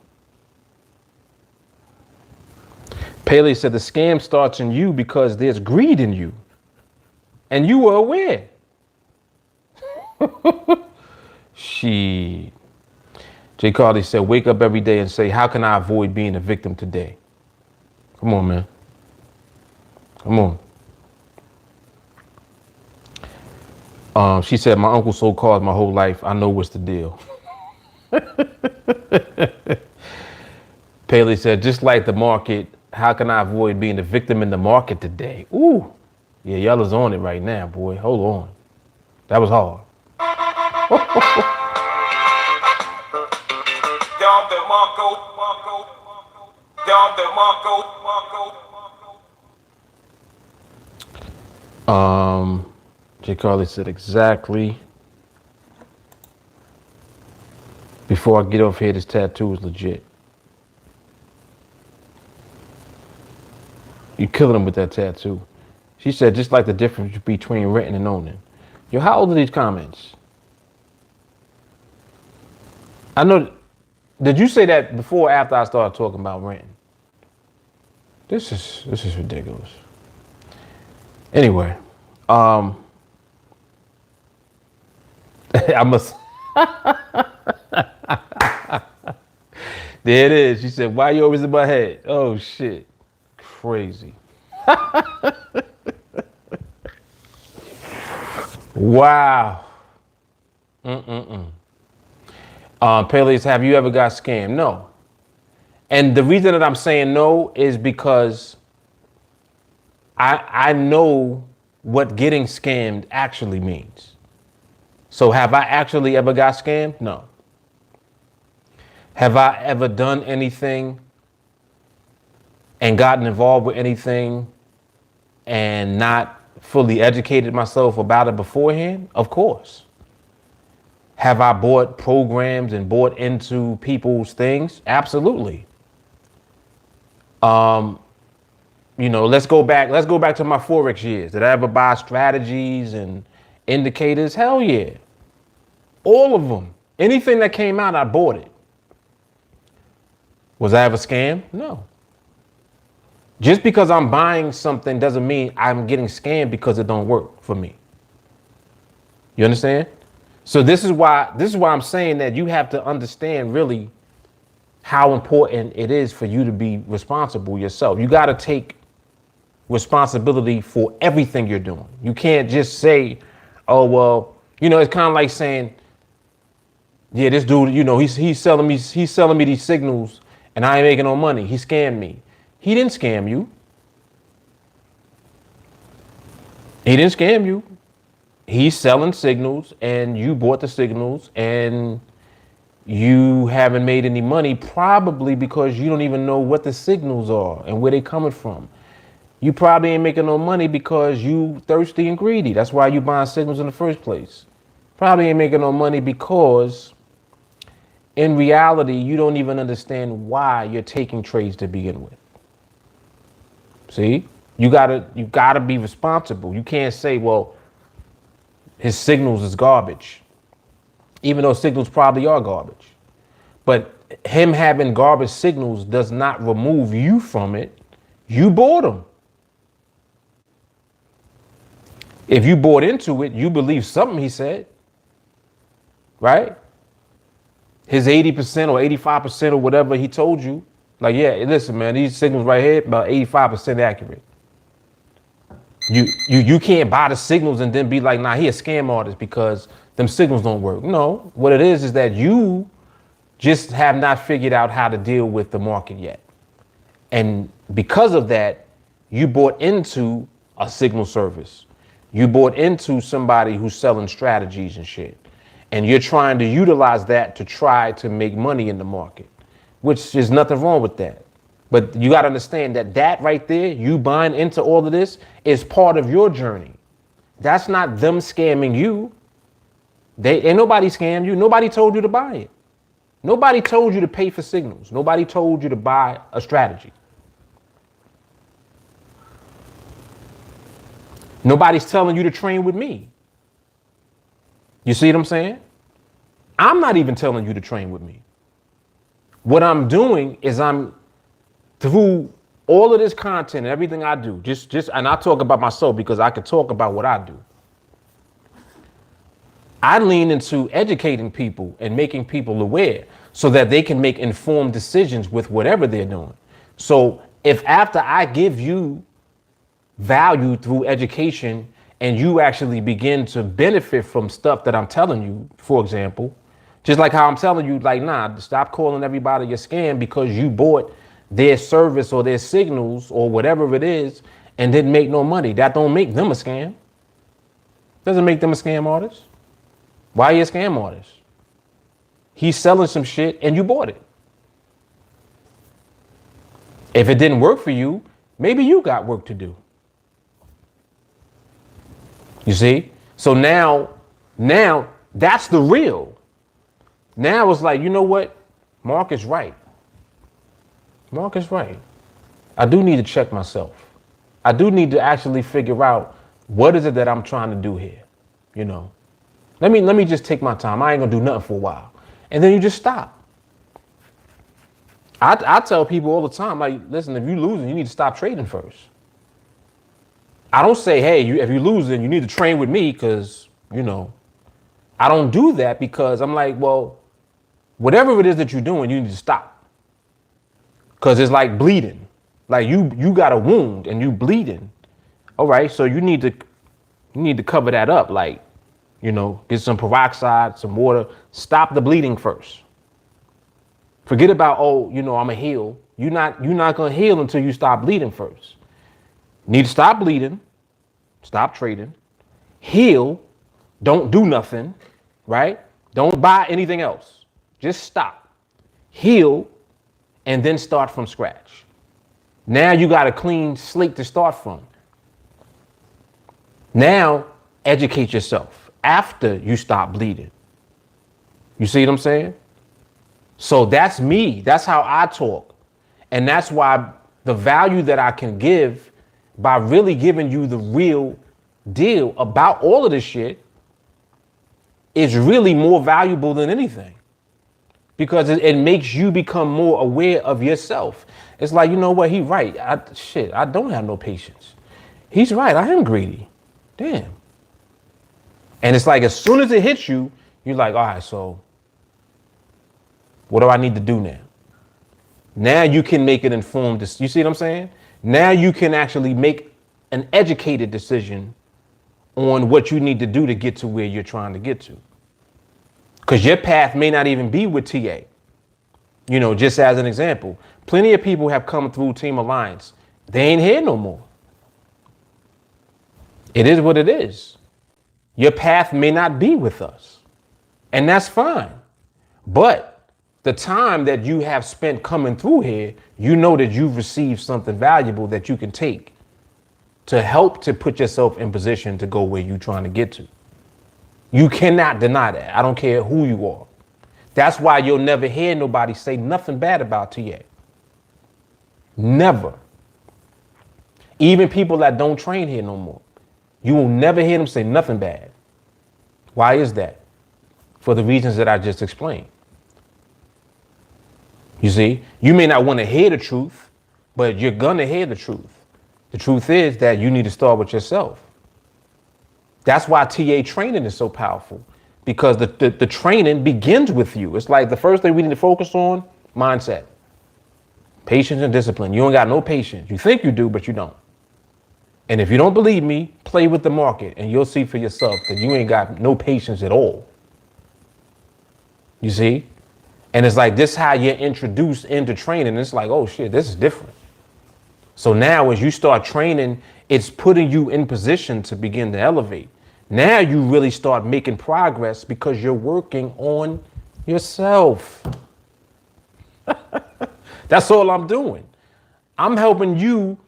Paley said the scam starts in you because there's greed in you. And you were aware. She. Jay Carly said, wake up every day and say, how can I avoid being a victim today? Come on, man. Come on. She said, my uncle sold cars my whole life. I know what's the deal. Paley said, just like the market, how can I avoid being a victim in the market today? Ooh, yeah, y'all is on it right now, boy. Hold on. That was hard. J. Carly said exactly. Before I get off here, this tattoo is legit. You killing him with that tattoo. She said, just like the difference between renting and owning. Yo, how old are these comments? I know. Did you say that before or after I started talking about renting? This is ridiculous. Anyway, I must. There it is. She said, why you always in my head? Oh shit. Crazy. Wow. Peleus, have you ever got scammed? No. And the reason that I'm saying no is because I know what getting scammed actually means. So have I actually ever got scammed? No. Have I ever done anything and gotten involved with anything and not fully educated myself about it beforehand? Of course. Have I bought programs and bought into people's things? Absolutely. You know, let's go back to my Forex years. Did I ever buy strategies and indicators? Hell yeah. All of them. Anything that came out, I bought it. Was I ever scammed? No. Just because I'm buying something doesn't mean I'm getting scammed because it don't work for me. You understand? So this is why I'm saying that you have to understand really how important it is for you to be responsible yourself. You got to take responsibility for everything you're doing. You can't just say, oh, well, you know, it's kind of like saying, yeah, this dude, you know, he's selling me these signals and I ain't making no money. He scammed me. He didn't scam you. He didn't scam you. He's selling signals and you bought the signals and you haven't made any money, probably because you don't even know what the signals are and where they're coming from. You probably ain't making no money because you thirsty and greedy. That's why you buying signals in the first place. Probably ain't making no money because in reality, you don't even understand why you're taking trades to begin with. See, you gotta be responsible. You can't say, well, his signals is garbage, even though signals probably are garbage. But him having garbage signals does not remove you from it. You bought them. If you bought into it, you believe something he said, right? His 80% or 85% or whatever he told you. Like, yeah, listen, man, these signals right here, about 85% accurate. You can't buy the signals and then be like, nah, he a scam artist because them signals don't work. No, what it is that you just have not figured out how to deal with the market yet. And because of that, you bought into a signal service. You bought into somebody who's selling strategies and shit. And you're trying to utilize that to try to make money in the market, which is nothing wrong with that. But you got to understand that right there, you buying into all of this, is part of your journey. That's not them scamming you. Ain't nobody scammed you. Nobody told you to buy it. Nobody told you to pay for signals. Nobody told you to buy a strategy. Nobody's telling you to train with me. You see what I'm saying? I'm not even telling you to train with me. What I'm doing is I'm through all of this content and everything I do, and I talk about myself because I can talk about what I do. I lean into educating people and making people aware so that they can make informed decisions with whatever they're doing. So if after I give you value through education and you actually begin to benefit from stuff that I'm telling you, for example, just like how I'm telling you, like, nah, stop calling everybody a scam because you bought their service or their signals or whatever it is and didn't make no money. That don't make them a scam. Doesn't make them a scam artist. Why are you a scam artist? He's selling some shit and you bought it. If it didn't work for you, maybe you got work to do. You see? So now that's the real. Now it's like, you know what? Mark is right. Mark is right. I do need to check myself. I do need to actually figure out what is it that I'm trying to do here. You know, let me just take my time. I ain't gonna do nothing for a while. And then you just stop. I tell people all the time, like, listen, if you're losing, you need to stop trading first. I don't say, hey, if you're losing, you need to train with me because, you know, I don't do that because I'm like, well, whatever it is that you're doing, you need to stop. Because it's like bleeding. Like you got a wound and you bleeding. All right, so you need to cover that up. Like, you know, get some peroxide, some water. Stop the bleeding first. Forget about, oh, you know, I'm a heal. You're not gonna heal until you stop bleeding first. You need to stop bleeding, stop trading, heal, don't do nothing, right? Don't buy anything else. Just stop, heal, and then start from scratch. Now you got a clean slate to start from. Now educate yourself after you stop bleeding. You see what I'm saying? So that's me. That's how I talk. And that's why the value that I can give by really giving you the real deal about all of this shit is really more valuable than anything. Because it makes you become more aware of yourself. It's like, you know what, he's right. I don't have no patience. He's right, I am greedy. Damn. And it's like, as soon as it hits you, you're like, all right, so what do I need to do now? Now you can make an informed decision. You see what I'm saying? Now you can actually make an educated decision on what you need to do to get to where you're trying to get to. Because your path may not even be with TA. You know, just as an example, plenty of people have come through TeamAlliance. They ain't here no more. It is what it is. Your path may not be with us. And that's fine. But the time that you have spent coming through here, you know that you've received something valuable that you can take to help to put yourself in position to go where you're trying to get to. You cannot deny that. I don't care who you are. That's why you'll never hear nobody say nothing bad about TA. Never. Even people that don't train here no more. You will never hear them say nothing bad. Why is that? For the reasons that I just explained. You see, you may not want to hear the truth, but you're going to hear the truth. The truth is that you need to start with yourself. That's why TA training is so powerful, because the training begins with you. It's like the first thing we need to focus on, mindset, patience and discipline. You don't got no patience. You think you do, but you don't. And if you don't believe me, play with the market and you'll see for yourself that you ain't got no patience at all. You see? And it's like this how you're introduced into training. It's like, oh shit, this is different. So now as you start training, it's putting you in position to begin to elevate. Now you really start making progress because you're working on yourself. That's all I'm doing. I'm helping you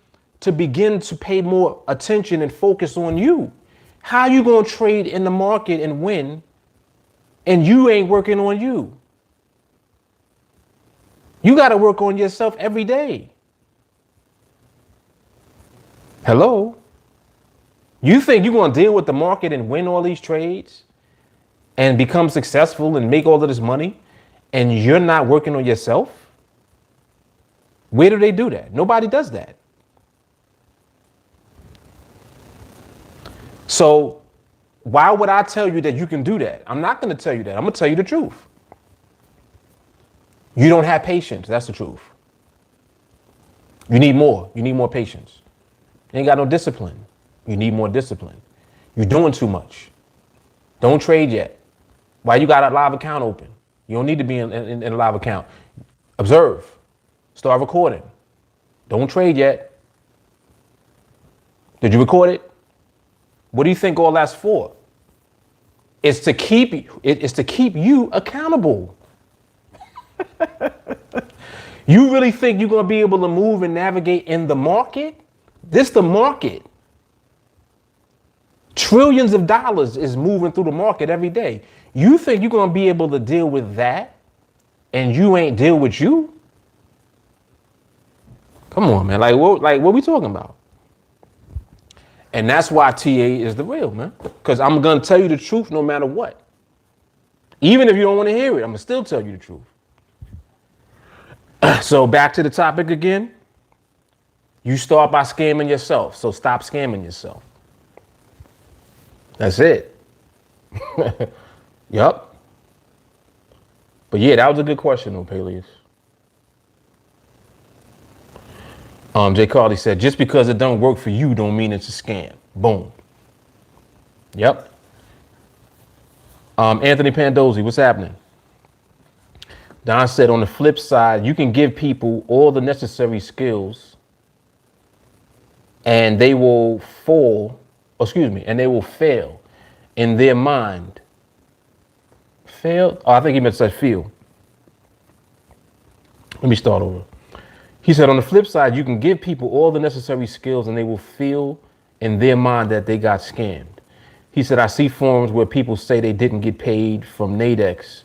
to begin to pay more attention and focus on you. How you gonna trade in the market and win and you ain't working on you? You gotta work on yourself every day. Hello? You think you're gonna deal with the market and win all these trades and become successful and make all of this money and you're not working on yourself? Where do they do that? Nobody does that. So why would I tell you that you can do that? I'm not going to tell you that. I'm going to tell you the truth. You don't have patience. That's the truth. You need more. You need more patience. You ain't got no discipline. You need more discipline. You're doing too much. Don't trade yet. Why you got a live account open? You don't need to be in a live account. Observe. Start recording. Don't trade yet. Did you record it? What do you think all that's for? It's to keep you accountable. You really think you're going to be able to move and navigate in the market? This the market. Trillions of dollars is moving through the market every day. You think you're going to be able to deal with that and you ain't deal with you? Come on, man. Like what we talking about? And that's why TA is the real, man. Because I'm going to tell you the truth no matter what. Even if you don't want to hear it, I'm going to still tell you the truth. So back to the topic again. You start by scamming yourself. So stop scamming yourself. That's it. Yup. But yeah, that was a good question though, Peleus. Jay Carly said, just because it don't work for you don't mean it's a scam. Boom. Yep. Anthony Pandozzi, what's happening? Don said, on the flip side, you can give people all the necessary skills and they will and they will fail in their mind. Fail? Oh, I think he meant to say feel. Let me start over. He said, on the flip side, you can give people all the necessary skills and they will feel in their mind that they got scammed. He said, I see forums where people say they didn't get paid from NADEX,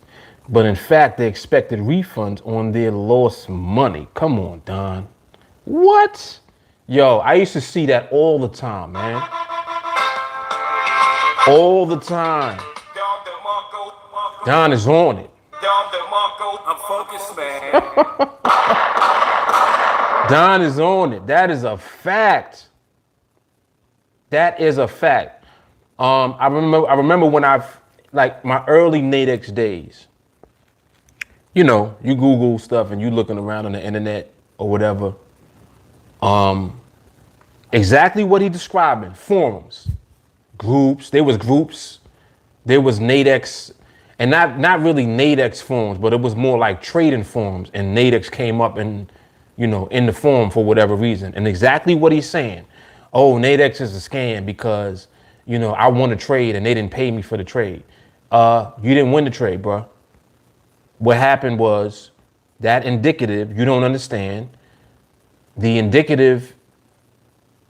but in fact, they expected refunds on their lost money. Come on, Don. What? Yo, I used to see that all the time, man. All the time. Don is on it. I'm focused, man. Don is on it. That is a fact. That is a fact. I remember when like my early NADEX days. You know, you Google stuff and you looking around on the internet or whatever. Exactly what he describing. Forums, groups. There was groups. There was NADEX, and not really NADEX forums, but it was more like trading forums. And NADEX came up and, you know, in the forum for whatever reason. And exactly what he's saying. Oh, NADEX is a scam because, you know, I won a trade and they didn't pay me for the trade. You didn't win the trade, bro. What happened was that indicative, you don't understand. The indicative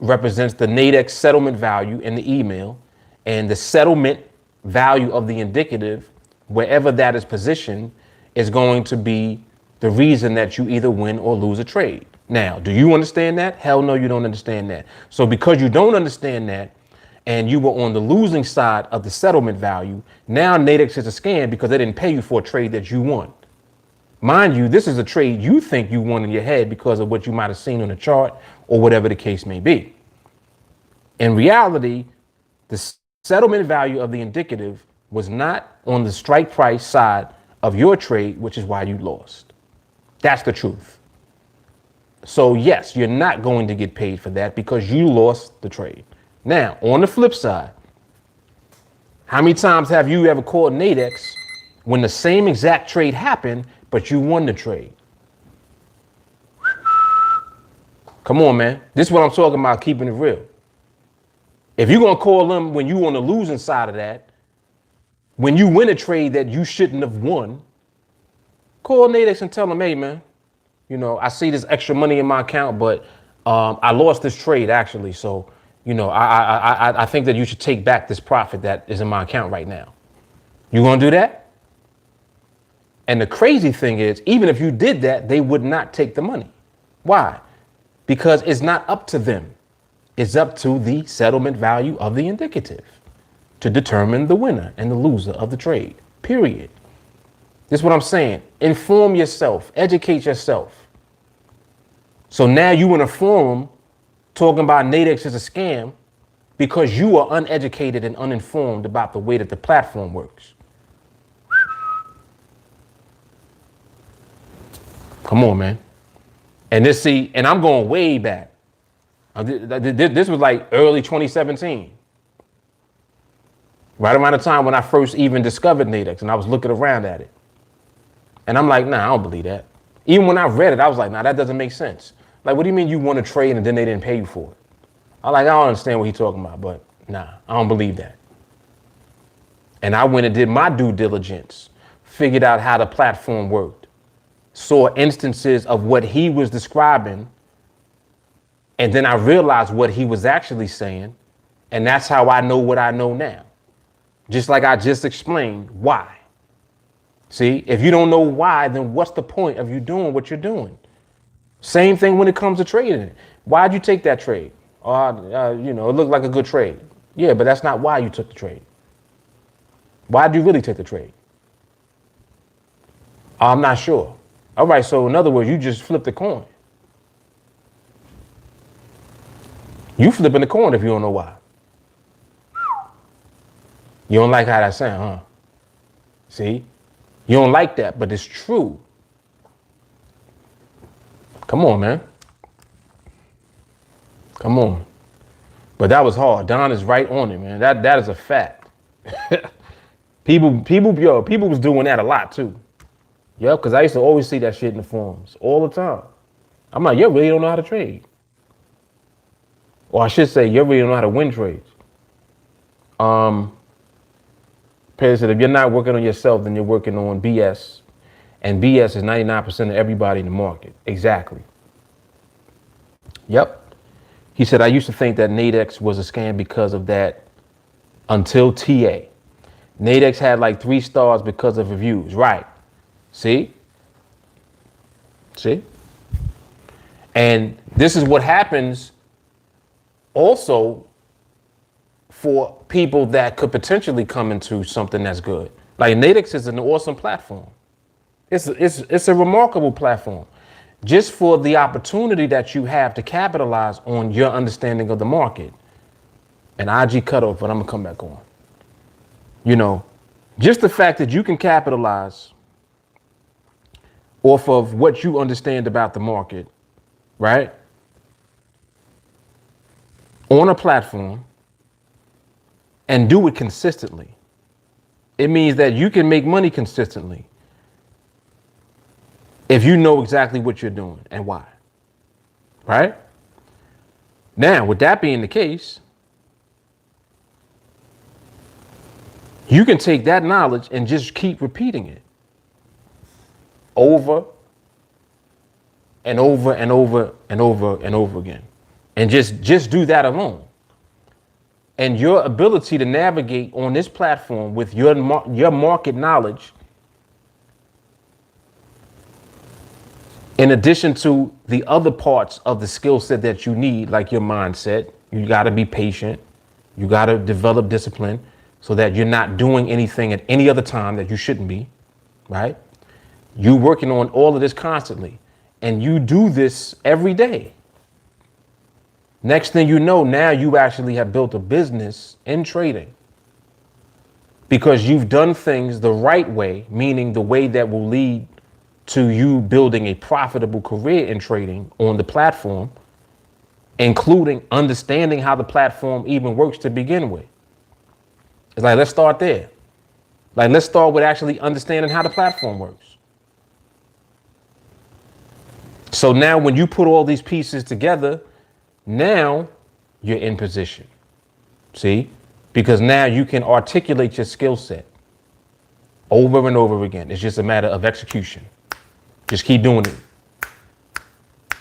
represents the NADEX settlement value in the email, and the settlement value of the indicative, wherever that is positioned, is going to be the reason that you either win or lose a trade. Now, do you understand that? Hell no, you don't understand that. So because you don't understand that, and you were on the losing side of the settlement value, now NADEX is a scam because they didn't pay you for a trade that you won. Mind you, this is a trade you think you won in your head because of what you might have seen on the chart or whatever the case may be. In reality, the settlement value of the indicative was not on the strike price side of your trade, which is why you lost. That's the truth. So yes, you're not going to get paid for that because you lost the trade. Now, on the flip side, how many times have you ever called NADEX when the same exact trade happened, but you won the trade? Come on, man. This is what I'm talking about, keeping it real. If you're going to call them when you on the losing side of that, when you win a trade that you shouldn't have won, call NADEX and tell them, hey, man, you know, I see this extra money in my account, but I lost this trade actually. So, you know, I think that you should take back this profit that is in my account right now. You gonna do that? And the crazy thing is, even if you did that, they would not take the money. Why? Because it's not up to them. It's up to the settlement value of the indicative to determine the winner and the loser of the trade, period. This is what I'm saying. Inform yourself, educate yourself. So now you in a forum talking about NADEX is a scam because you are uneducated and uninformed about the way that the platform works. Come on, man. And I'm going way back. This was like early 2017. Right around the time when I first even discovered NADEX and I was looking around at it. And I'm like, nah, I don't believe that. Even when I read it, I was like, nah, that doesn't make sense. Like, what do you mean you won a trade and then they didn't pay you for it? I don't understand what he's talking about, but nah, I don't believe that. And I went and did my due diligence, figured out how the platform worked, saw instances of what he was describing, and then I realized what he was actually saying, and that's how I know what I know now. Just like I just explained why. See, if you don't know why, then what's the point of you doing what you're doing? Same thing when it comes to trading. Why'd you take that trade? You know, it looked like a good trade. Yeah, but that's not why you took the trade. Why'd you really take the trade? I'm not sure. All right, so in other words, you just flipped the coin. You flipping the coin if you don't know why. You don't like how that sound, huh? See? You don't like that, but it's true. Come on, man. Come on. But that was hard. Don is right on it, man. That is a fact. People was doing that a lot too. Yeah, because I used to always see that shit in the forums all the time. I'm like, you really don't know how to trade. Or I should say, you really don't know how to win trades. Perry said, if you're not working on yourself, then you're working on BS. And BS is 99% of everybody in the market. Exactly. Yep. He said, I used to think that NADEX was a scam because of that until TA. NADEX had like 3 stars because of reviews. Right. See? See? And this is what happens also for people that could potentially come into something that's good. Like NADEX is an awesome platform. It's a remarkable platform just for the opportunity that you have to capitalize on your understanding of the market. And IG cut off, but I'm gonna come back on. You know, just the fact that you can capitalize off of what you understand about the market, right? On a platform and do it consistently. It means that you can make money consistently if you know exactly what you're doing and why, right? Now, with that being the case, you can take that knowledge and just keep repeating it over and over and over and over and over again And just do that alone. And your ability to navigate on this platform with your market knowledge, in addition to the other parts of the skill set that you need, like your mindset, you got to be patient. You got to develop discipline so that you're not doing anything at any other time that you shouldn't be, right? You working on all of this constantly, and you do this every day. Next thing you know, now you actually have built a business in trading because you've done things the right way, meaning the way that will lead to you building a profitable career in trading on the platform, including understanding how the platform even works to begin with. It's like, let's start there. Like, let's start with actually understanding how the platform works. So now when you put all these pieces together, now you're in position. See? Because now you can articulate your skill set over and over again. It's just a matter of execution. Just keep doing it.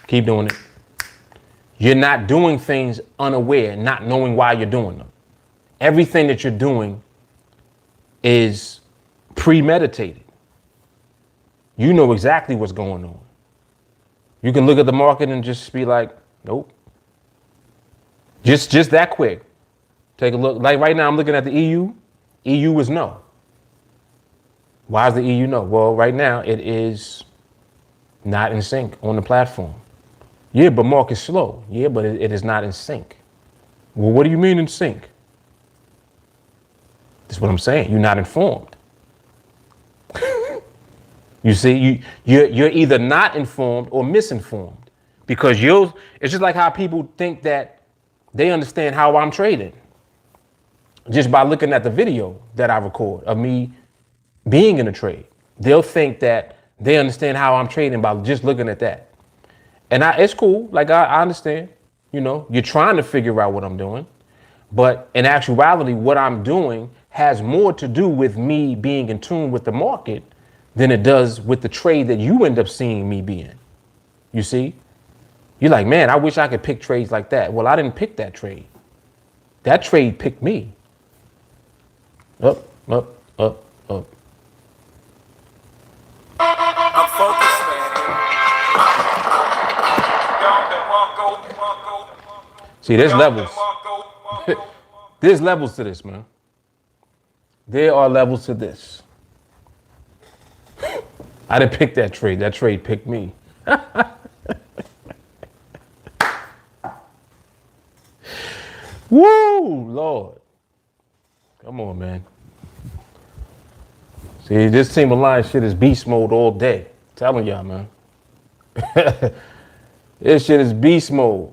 Keep doing it. You're not doing things unaware, not knowing why you're doing them. Everything that you're doing is premeditated. You know exactly what's going on. You can look at the market and just be like, nope. Just that quick. Take a look. Like right now, I'm looking at the EU. EU is no. Why is the EU no? Well, right now it is not in sync on the platform. Yeah, but market's slow. Yeah, but it is not in sync. Well, what do you mean in sync? That's what I'm saying. You're not informed. You see, you're either not informed or misinformed because it's just like how people think that they understand how I'm trading just by looking at the video that I record of me being in a trade. They'll think that they understand how I'm trading by just looking at that. And it's cool. Like, I understand, you're trying to figure out what I'm doing. But in actuality, what I'm doing has more to do with me being in tune with the market than it does with the trade that you end up seeing me be in. You see? You're like, man, I wish I could pick trades like that. Well, I didn't pick that trade. That trade picked me. Up, up, up, up. I'm focused, man. See, there's levels. There's levels to this, man. There are levels to this. I didn't pick that trade. That trade picked me. Woo, Lord. Come on, man. See, this TeamAlliance shit is beast mode all day. I'm telling y'all, man. This shit is beast mode.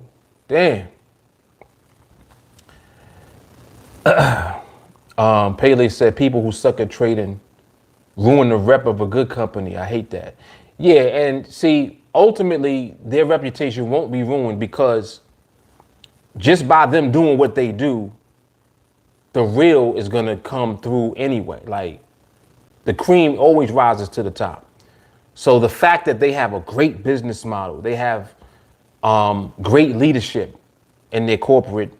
Damn. Pele said people who suck at trading ruin the rep of a good company. I hate that. Yeah, and see, ultimately, their reputation won't be ruined because just by them doing what they do, the real is going to come through anyway. Like, the cream always rises to the top. So the fact that they have a great business model, they have great leadership in their corporate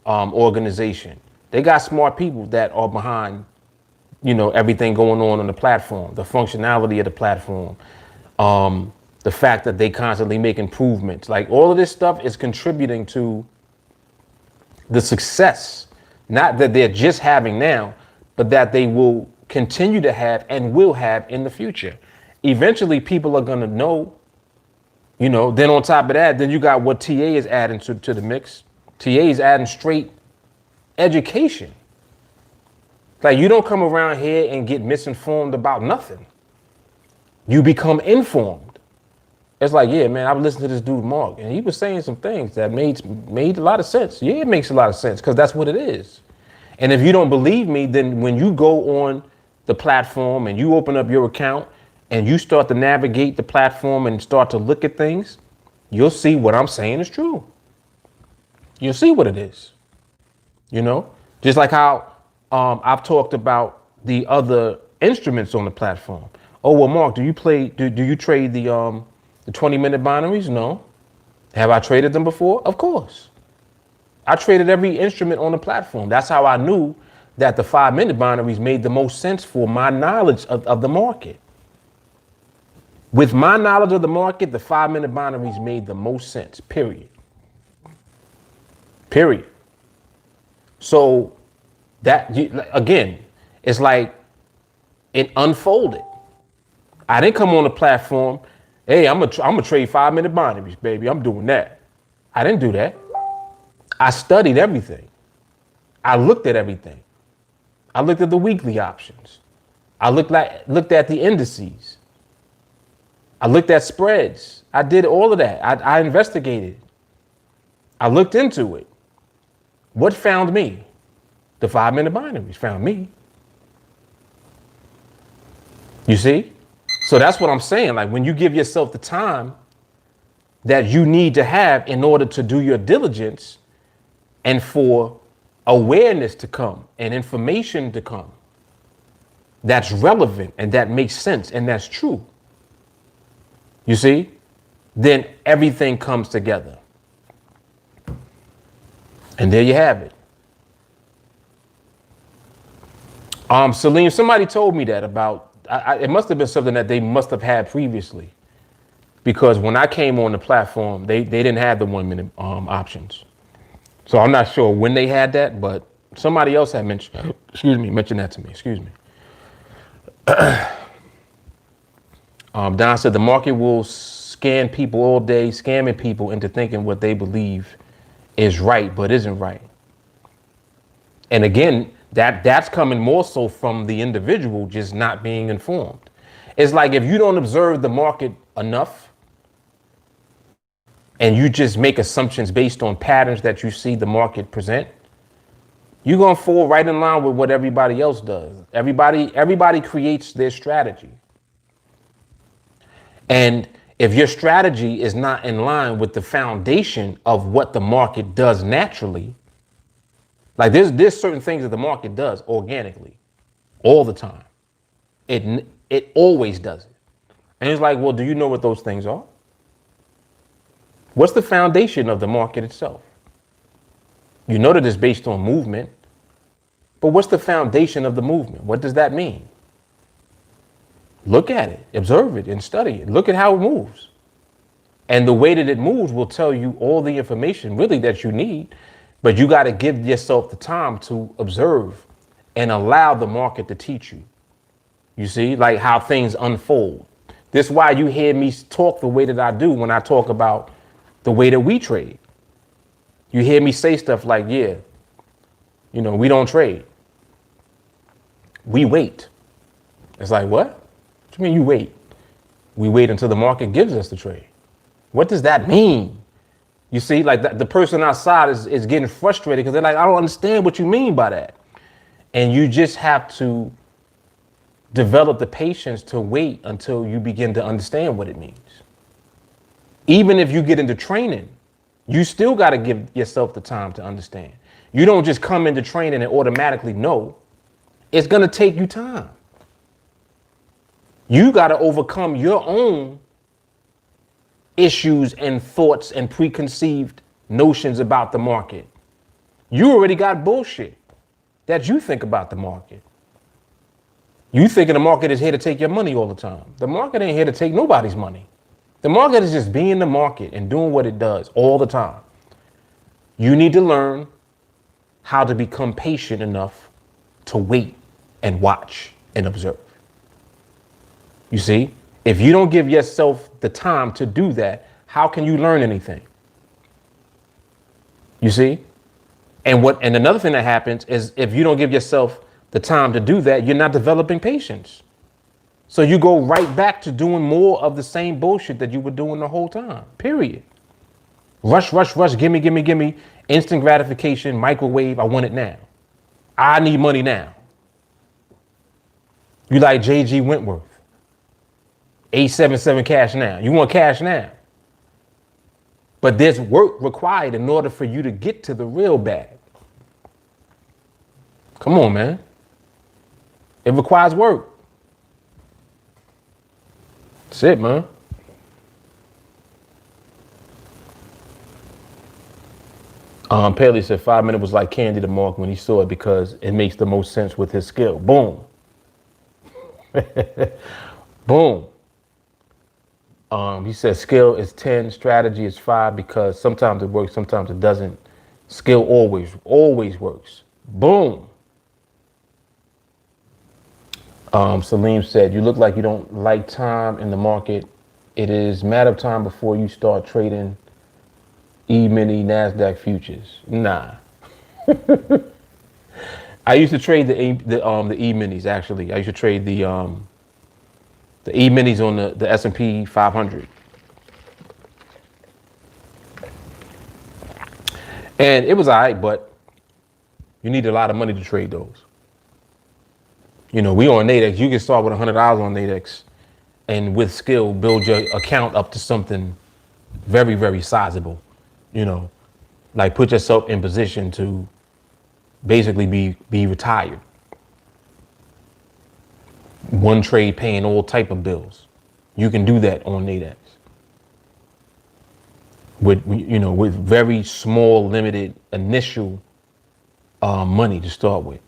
organization. They got smart people that are behind, everything going on the platform, the functionality of the platform, the fact that they constantly make improvements. Like, all of this stuff is contributing to the success, not that they're just having now, but that they will continue to have and will have in the future. Eventually, people are going to know, then on top of that, then you got what TA is adding to the mix. TA is adding straight education. Like, you don't come around here and get misinformed about nothing. You become informed. It's like, yeah, man, I've listened to this dude, Mark, and he was saying some things that made a lot of sense. Yeah, it makes a lot of sense because that's what it is. And if you don't believe me, then when you go on the platform and you open up your account and you start to navigate the platform and start to look at things, you'll see what I'm saying is true. You'll see what it is. Just like how I've talked about the other instruments on the platform. Oh, well, Mark, do you trade the 20-minute binaries? No. Have I traded them before? Of course. I traded every instrument on the platform. That's how I knew that the 5-minute binaries made the most sense for my knowledge of the market. With my knowledge of the market, the 5-minute binaries made the most sense, period. Period. So that, again, it's like it unfolded. I didn't come on the platform, hey, I'm gonna trade 5-minute binaries, baby. I'm doing that. I didn't do that. I studied everything. I looked at everything. I looked at the weekly options. I looked at the indices. I looked at spreads. I did all of that. I investigated. I looked into it. What found me? The 5-minute binaries found me. You see? So that's what I'm saying. Like, when you give yourself the time that you need to have in order to do your diligence and for awareness to come and information to come that's relevant and that makes sense and that's true, you see, then everything comes together. And there you have it. Salim, somebody told me that about, it must have been something that they must have had previously, because when I came on the platform, they didn't have the 1-minute options. So I'm not sure when they had that, but somebody else had mentioned that to me. Excuse me. Don said the market will scan people all day, scamming people into thinking what they believe is right, but isn't right. And again, that's coming more so from the individual just not being informed. It's like, if you don't observe the market enough and you just make assumptions based on patterns that you see the market present, you're going to fall right in line with what everybody else does. Everybody creates their strategy. And if your strategy is not in line with the foundation of what the market does naturally, like there's certain things that the market does organically all the time. It always does it. And it's like, well, do you know what those things are? What's the foundation of the market itself? You know that it's based on movement, but what's the foundation of the movement? What does that mean? Look at it, observe it, and study it. Look at how it moves. And the way that it moves will tell you all the information really that you need, but you got to give yourself the time to observe and allow the market to teach you. You see, like how things unfold. This is why you hear me talk the way that I do when I talk about the way that we trade. You hear me say stuff like, yeah, we don't trade. We wait. It's like, what? What do you mean you wait? We wait until the market gives us the trade. What does that mean? You see, like the person outside is getting frustrated because they're like, I don't understand what you mean by that. And you just have to develop the patience to wait until you begin to understand what it means. Even if you get into training, you still got to give yourself the time to understand. You don't just come into training and automatically know. It's going to take you time. You got to overcome your own issues and thoughts and preconceived notions about the market. You already got bullshit that you think about the market. You thinking the market is here to take your money all the time. The market ain't here to take nobody's money. The market is just being the market and doing what it does all the time. You need to learn how to become patient enough to wait and watch and observe. You see, if you don't give yourself the time to do that, how can you learn anything? You see? And another thing that happens is if you don't give yourself the time to do that, you're not developing patience. So you go right back to doing more of the same bullshit that you were doing the whole time, period. Rush, gimme, instant gratification, microwave, I want it now. I need money now. You like J.G. Wentworth, 877 cash now. You want cash now. But there's work required in order for you to get to the real bag. Come on, man. It requires work. That's it, man. Paley said 5 minutes was like candy to Mark when he saw it because it makes the most sense with his skill. Boom. Boom. He said skill is 10, strategy is 5 because sometimes it works, sometimes it doesn't. Skill always works. Boom. Salim said, you look like you don't like time in the market. It is matter of time before you start trading E-mini NASDAQ futures. Nah. I used to trade the E-minis actually. I used to trade the E-minis on the S&P 500. And it was all right, but you need a lot of money to trade those. You know, we on NADEX, you can start with $100 on NADEX and with skill build your account up to something very, very sizable. You know, like put yourself in position to basically be retired. One trade paying all type of bills. You can do that on NADEX. With very small, limited initial money to start with.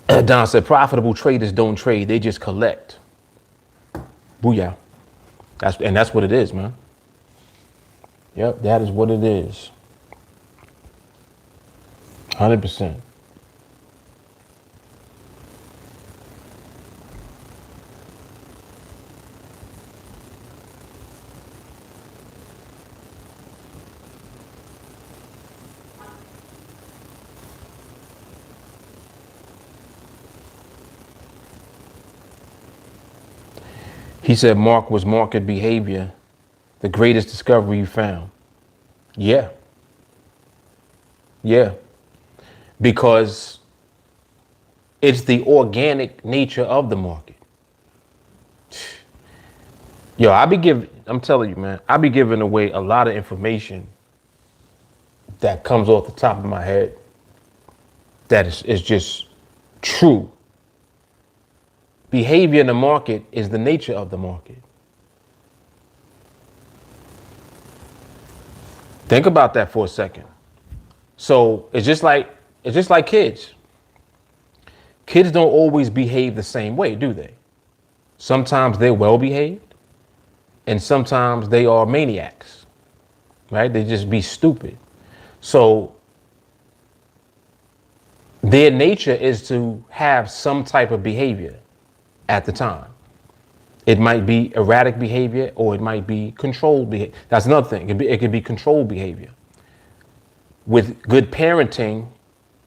Don said, profitable traders don't trade, they just collect. Booyah. That's what it is, man. Yep, that is what it is. 100%. He said, Mark, was market behavior the greatest discovery you found? Yeah. Yeah. Because it's the organic nature of the market. Yo, I'm telling you, man, I be giving away a lot of information that comes off the top of my head that is just true. Behavior in the market is the nature of the market. Think about that for a second. So it's just like kids. Kids don't always behave the same way, do they? Sometimes they're well behaved and sometimes they are maniacs, right? They just be stupid. So their nature is to have some type of behavior at the time. It might be erratic behavior or it might be controlled behavior. That's another thing. It could be controlled behavior. With good parenting,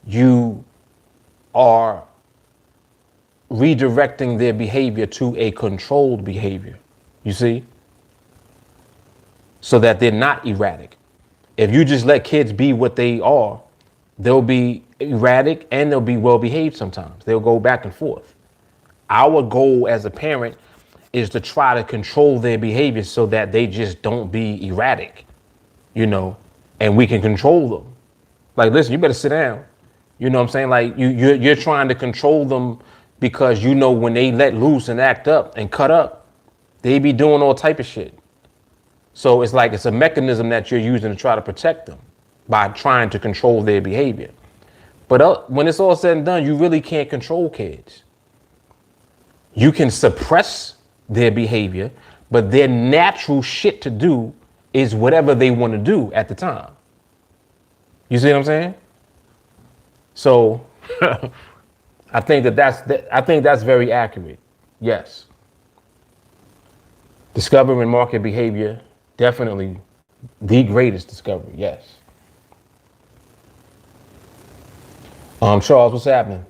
you are redirecting their behavior to a controlled behavior, you see? So that they're not erratic. If you just let kids be what they are, they'll be erratic and they'll be well behaved sometimes. They'll go back and forth. Our goal as a parent is to try to control their behavior so that they just don't be erratic, and we can control them. Like, listen, you better sit down. You know what I'm saying? Like you're trying to control them because when they let loose and act up and cut up, they be doing all type of shit. So it's like it's a mechanism that you're using to try to protect them by trying to control their behavior. But when it's all said and done, you really can't control kids. You can suppress their behavior, but their natural shit to do is whatever they want to do at the time. You see what I'm saying? So I think that's very accurate. Yes. Discovering market behavior, definitely the greatest discovery. Yes. Charles, what's happening?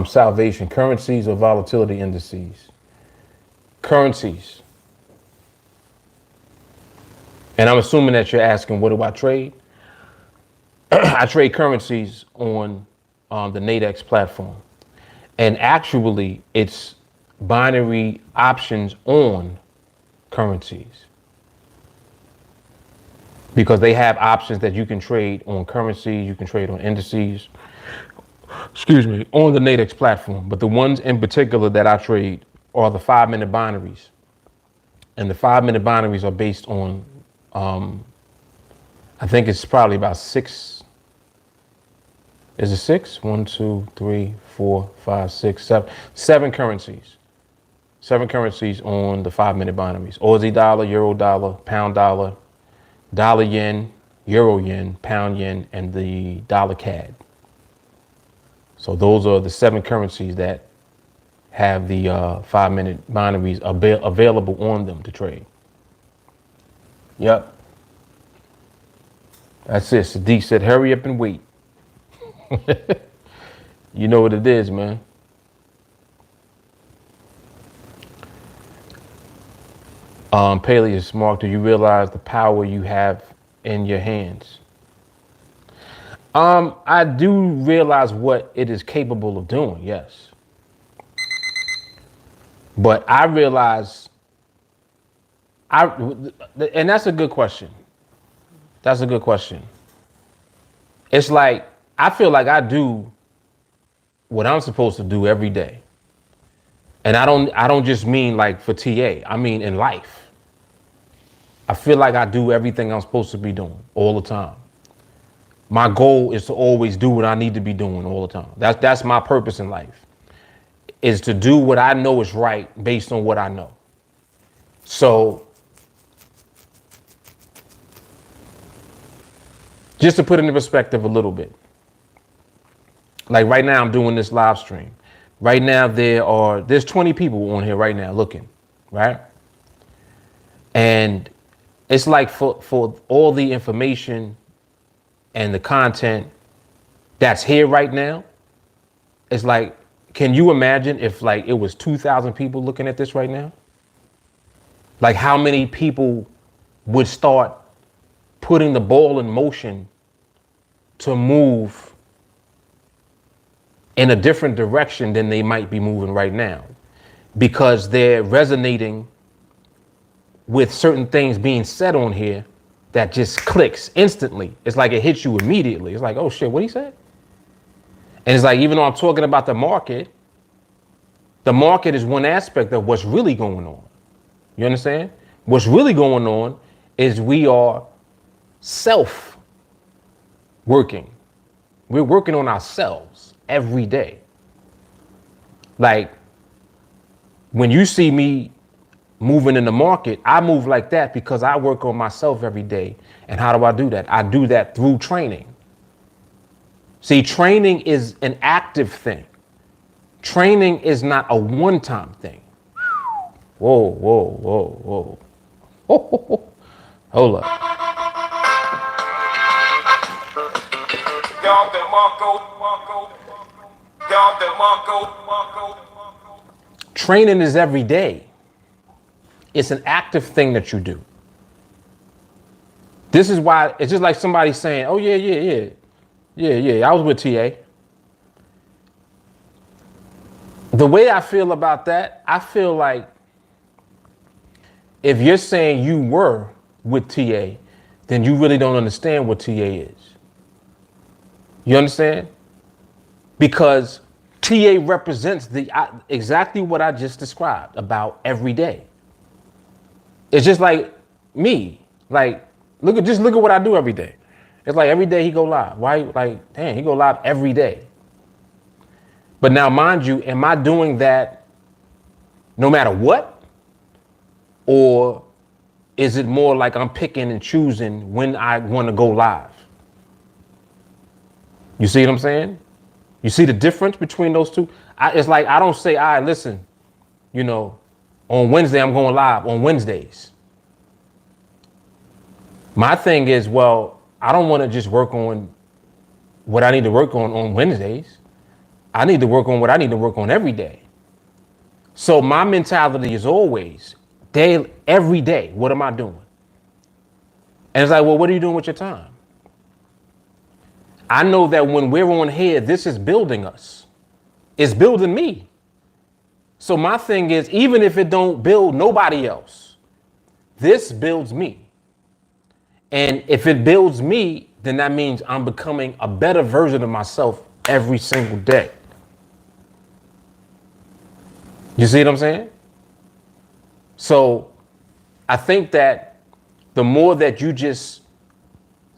Salvation, currencies or volatility indices? Currencies. And I'm assuming that you're asking, what do I trade? I trade currencies on the NADEX platform. And actually, it's binary options on currencies. Because they have options that you can trade on currencies, you can trade on indices. On the NADEX platform. But the ones in particular that I trade are the 5-minute binaries. And the 5-minute binaries are based on, I think it's probably about 6. Is it 6? 1, 2, 3, 4, 5, 6, 7. 7 currencies. 7 currencies on the 5-minute binaries. Aussie dollar, euro dollar, pound dollar, dollar yen, euro yen, pound yen, and the dollar CAD. So those are the 7 currencies that have the 5-minute binaries available on them to trade. Yep. That's it. Sadiq said, hurry up and wait. You know what it is, man. Peleus, Mark, do you realize the power you have in your hands? I do realize what it is capable of doing, yes. But I realize, and that's a good question. That's a good question. It's like, I feel like I do what I'm supposed to do every day. And I don't just mean like for TA, I mean in life. I feel like I do everything I'm supposed to be doing all the time. My goal is to always do what I need to be doing all the time. That's my purpose in life, is to do what I know is right based on what I know. So just to put it in perspective a little bit, like right now I'm doing this live stream. Right now there's 20 people on here right now looking, right? And it's like for all the information and the content that's here right now, it's like, can you imagine if like it was 2,000 people looking at this right now? Like how many people would start putting the ball in motion to move in a different direction than they might be moving right now, because they're resonating with certain things being said on here that just clicks instantly. It's like it hits you immediately. It's like, oh shit, what he said? And it's like, even though I'm talking about the market is one aspect of what's really going on. You understand? What's really going on is we are self-working. We're working on ourselves every day. Like when you see me moving in the market, I move like that because I work on myself every day. And how do I do that? I do that through training. See, training is an active thing. Training is not a one-time thing. Whoa, whoa, whoa, whoa. Hold up. Training is every day. It's an active thing that you do. This is why it's just like somebody saying, oh yeah, I was with TA. The way I feel about that, I feel like if you're saying you were with TA, then you really don't understand what TA is. You understand? Because TA represents exactly what I just described about every day. It's just like me. Like, look at what I do every day. It's like every day he go live. Why? Like, damn, he go live every day. But now, mind you, am I doing that no matter what? Or is it more like I'm picking and choosing when I want to go live? You see what I'm saying? You see the difference between those two? It's like I don't say, all right, listen, on Wednesday I'm going live on Wednesdays. My thing is, well, I don't want to just work on what I need to work on Wednesdays. I need to work on what I need to work on every day. So my mentality is always every day, what am I doing? And it's like, well, what are you doing with your time? I know that when we're on here, this is building us. It's building me. So my thing is, even if it don't build nobody else, this builds me. And if it builds me, then that means I'm becoming a better version of myself every single day. You see what I'm saying? So I think that the more that you just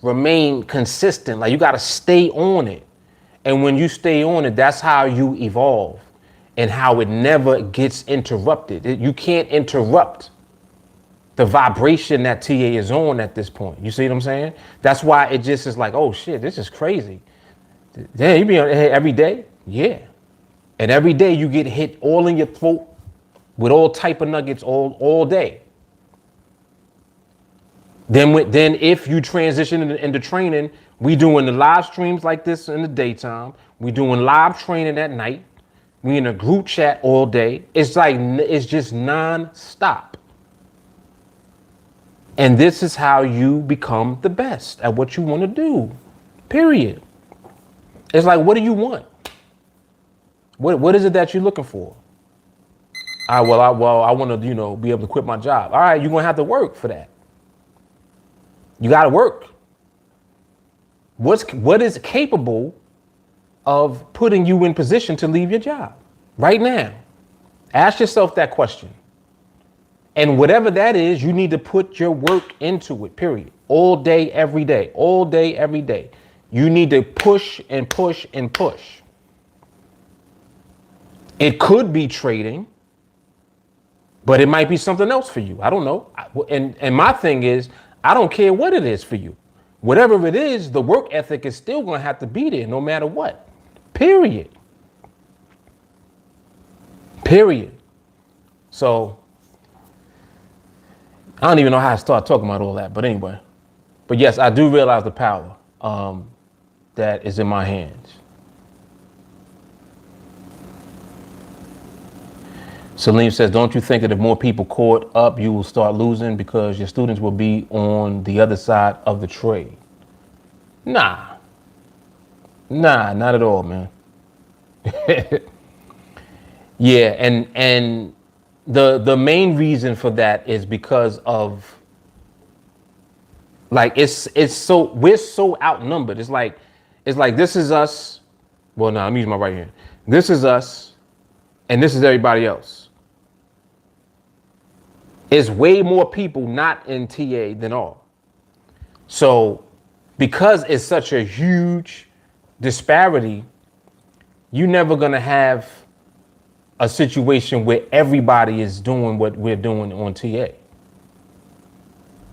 remain consistent, like you got to stay on it. And when you stay on it, that's how you evolve and how it never gets interrupted. You can't interrupt the vibration that TA is on at this point. You see what I'm saying? That's why it just is like, oh shit, this is crazy. Damn, you be on here every day? Yeah. And every day you get hit all in your throat with all type of nuggets all day. Then if you transition into training, we doing the live streams like this in the daytime. We doing live training at night. We in a group chat all day. It's like, it's just non-stop. And this is how you become the best at what you want to do, period. It's like, what do you want? What is it that you're looking for? I want to, be able to quit my job. All right, you're going to have to work for that. You got to work. What is capable of putting you in position to leave your job right now? Ask yourself that question. And whatever that is, you need to put your work into it, period. All day, every day, all day, every day. You need to push and push and push. It could be trading, but it might be something else for you. I don't know. And my thing is, I don't care what it is for you. Whatever it is, the work ethic is still going to have to be there no matter what. Period. Period. So I don't even know how to start talking about all that. But anyway. But yes, I do realize the power that is in my hands. Salim says, don't you think that if more people caught up, you will start losing because your students will be on the other side of the trade? Nah, not at all, man. Yeah, and the main reason for that is because of, like, we're so outnumbered. It's like this is us. Well, no, I'm using my right hand. This is us, and this is everybody else. It's way more people not in TA than all. So because it's such a huge disparity, you're never going to have a situation where everybody is doing what we're doing on TA.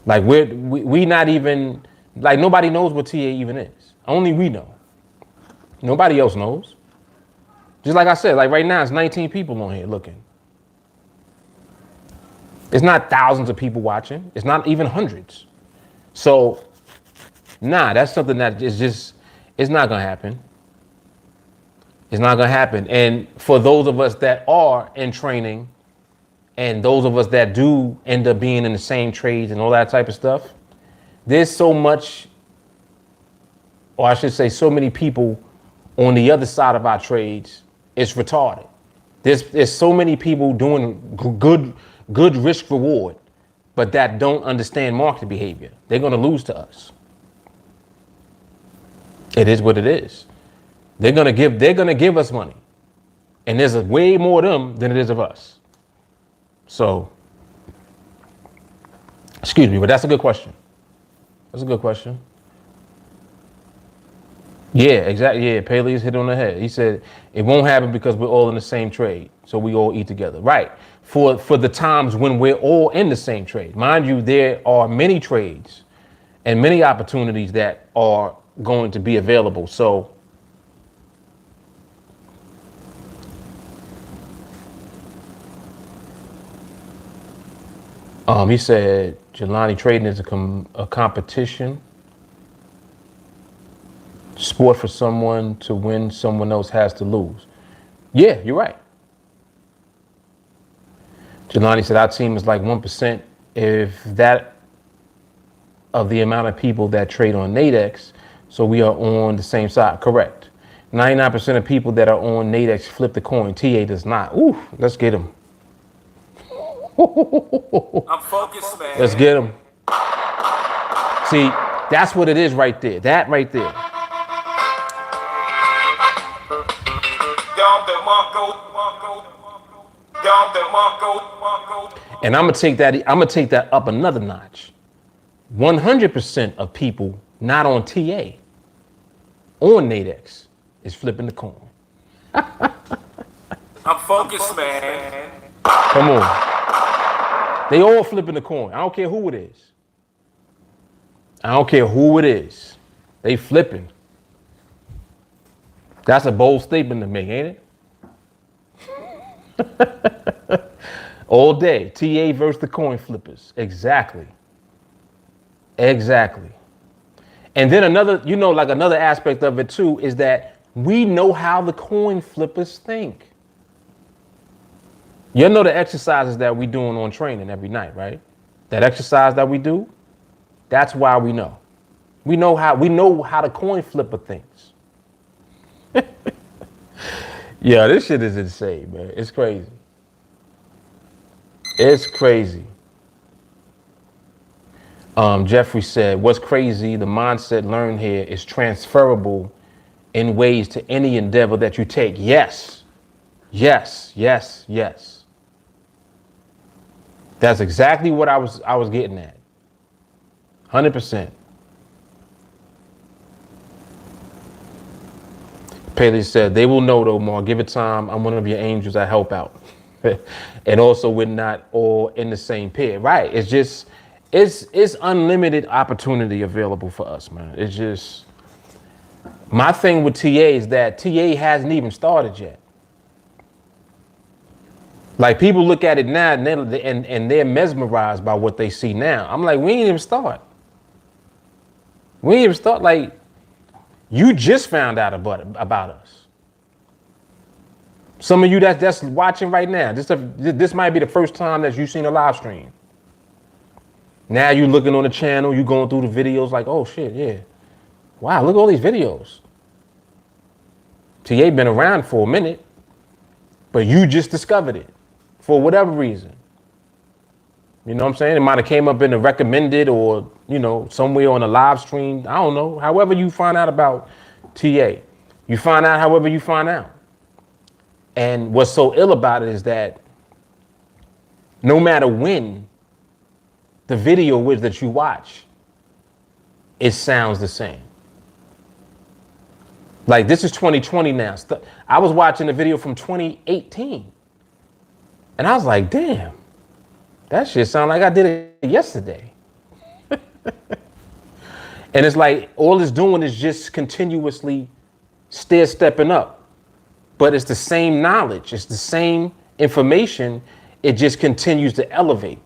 Like we not even, like, nobody knows what TA even is. Only we know. Nobody else knows. Just like I said, like right now, it's 19 people on here looking. It's not thousands of people watching. It's not even hundreds. So, that's something that is just, it's not going to happen. It's not going to happen. And for those of us that are in training and those of us that do end up being in the same trades and all that type of stuff, there's so much, or I should say so many people on the other side of our trades, it's retarded. There's so many people doing good risk reward, but that don't understand market behavior. They're going to lose to us. It is what it is. They're going to give us money. And there's way more of them than it is of us. So, excuse me, but that's a good question. That's a good question. Yeah, exactly. Yeah, Paley's hit on the head. He said it won't happen because we're all in the same trade. So we all eat together. Right. For the times when we're all in the same trade. Mind you, there are many trades and many opportunities that are going to be available. So he said Jelani, trading is a competition sport for someone to win, someone else has to lose. Yeah, you're right. Jelani said our team is like 1%. If that of the amount of people that trade on NADEX, so we are on the same side. Correct. 99% of people that are on NADEX flip the coin. TA does not. Ooh, let's get him. I'm focused, man. Let's get him. See, that's what it is right there. That right there. And I'm gonna take that up another notch. 100% of people not on TA, on NADEX, is flipping the coin. I'm focused, man. Come on. They all flipping the coin. I don't care who it is. I don't care who it is. They flipping. That's a bold statement to make, ain't it? All day. TA versus the coin flippers. Exactly. Exactly. And then another, like another aspect of it too, is that we know how the coin flippers think. You know the exercises that we doing on training every night, right? That exercise that we do, that's why we know. We know how the coin flipper thinks. Yeah, this shit is insane, man. It's crazy. It's crazy. Jeffrey said, what's crazy, the mindset learned here is transferable in ways to any endeavor that you take. Yes. Yes, yes, yes. That's exactly what I was getting at. 100%. Paley said, they will know though, Mar. Give it time. I'm one of your angels. I help out. And also we're not all in the same pit. Right. It's just, it's unlimited opportunity available for us, man. It's just, my thing with TA is that TA hasn't even started yet. Like people look at it now and they're mesmerized by what they see now. I'm like, we ain't even start. We ain't even start. Like, you just found out about us. Some of you that's watching right now, this might be the first time that you've seen a live stream. Now you're looking on the channel, you going through the videos like, oh shit, yeah. Wow, look at all these videos. TA been around for a minute, but you just discovered it for whatever reason. You know what I'm saying? It might have came up in the recommended or, somewhere on a live stream. I don't know. However you find out about TA. You find out however you find out. And what's so ill about it is that no matter when the video is that you watch, it sounds the same. Like this is 2020 now. I was watching a video from 2018. And I was like, damn, that shit sound like I did it yesterday. And it's like, all it's doing is just continuously stepping up. But it's the same knowledge. It's the same information. It just continues to elevate.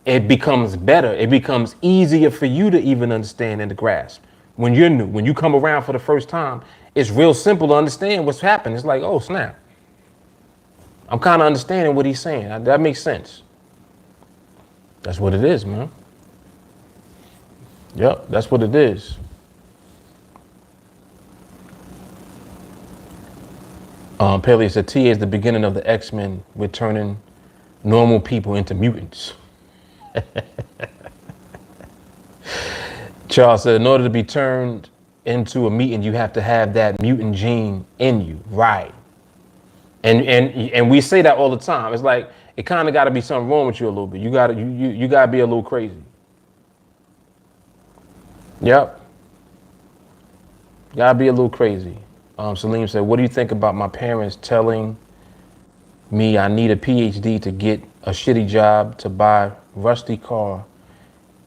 It becomes better. It becomes easier for you to even understand and to grasp. When you're new, when you come around for the first time, it's real simple to understand what's happening. It's like, oh, snap. I'm kind of understanding what he's saying. That makes sense. That's what it is, man. Yep, that's what it is. Paley said, TA is the beginning of the X-Men. We're turning normal people into mutants. Charles said, in order to be turned into a mutant, you have to have that mutant gene in you. Right. And we say that all the time. It's like, it kind of got to be something wrong with you a little bit. You got to be a little crazy. Yep. Got to be a little crazy. Salim said, what do you think about my parents telling me I need a PhD to get a shitty job, to buy rusty car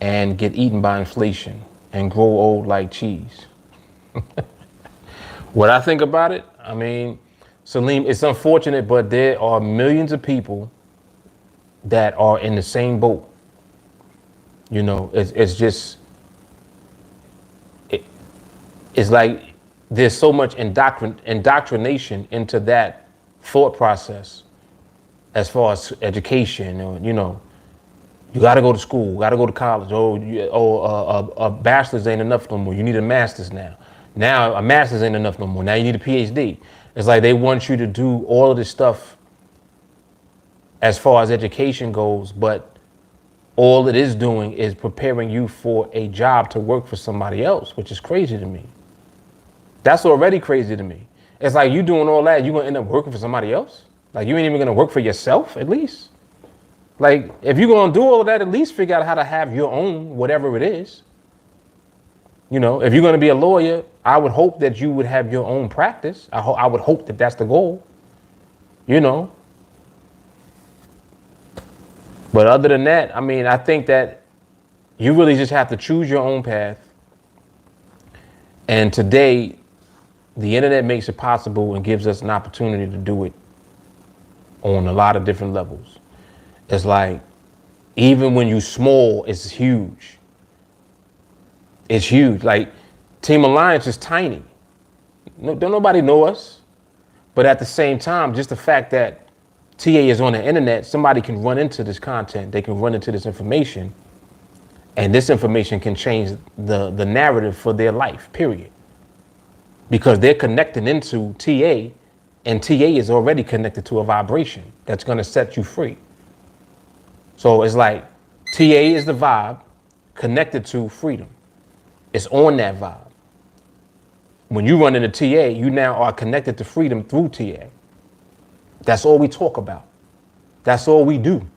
and get eaten by inflation and grow old like cheese? What I think about it, I mean, Salim, it's unfortunate, but there are millions of people that are in the same boat. It's just, it's like there's so much indoctrination into that thought process as far as education, or, you got to go to school, got to go to college. A bachelor's ain't enough no more. You need a master's now. Now a master's ain't enough no more. Now you need a PhD. It's like they want you to do all of this stuff as far as education goes, but all it is doing is preparing you for a job to work for somebody else, which is crazy to me. That's already crazy to me. It's like you doing all that, you're going to end up working for somebody else? Like, you ain't even gonna work for yourself, at least. Like, if you're gonna do all of that, at least figure out how to have your own, whatever it is. You know, if you're gonna be a lawyer, I would hope that you would have your own practice. I would hope that that's the goal. You know. But other than that, I mean, I think that you really just have to choose your own path. And today, the internet makes it possible and gives us an opportunity to do it on a lot of different levels. It's like, even when you small, it's huge. It's huge. Like, TeamAlliance is tiny. No, don't nobody know us. But at the same time, just the fact that TA is on the internet, somebody can run into this content. They can run into this information. And this information can change the narrative for their life, period. Because they're connecting into TA, and TA is already connected to a vibration that's going to set you free. So it's like TA is the vibe connected to freedom. It's on that vibe. When you run into TA, you now are connected to freedom through TA. That's all we talk about. That's all we do.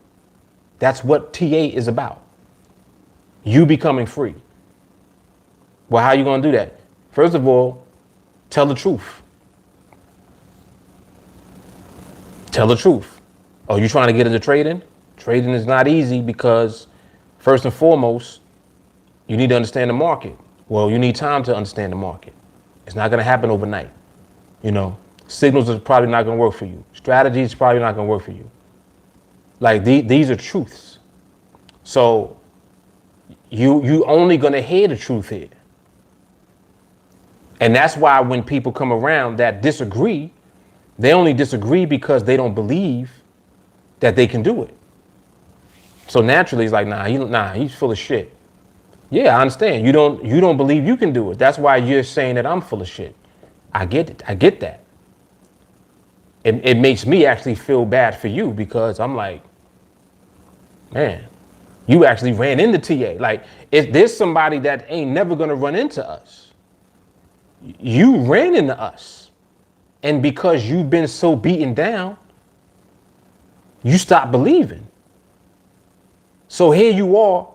That's what TA is about. You becoming free. Well, how are you going to do that? First of all, tell the truth. Tell the truth. Oh, you trying to get into trading? Trading is not easy because, first and foremost, you need to understand the market. Well, you need time to understand the market. It's not going to happen overnight. You know, signals is probably not going to work for you. Strategy is probably not going to work for you. Like, these are truths. So you only going to hear the truth here. And that's why when people come around that disagree, they only disagree because they don't believe that they can do it. So naturally, it's like, nah, he's full of shit. Yeah, I understand. You don't believe you can do it. That's why you're saying that I'm full of shit. I get it. I get that. It makes me actually feel bad for you because I'm like, man, you actually ran into TA. Like, if there's somebody that ain't never gonna run into us, you ran into us. And because you've been so beaten down, you stopped believing. So here you are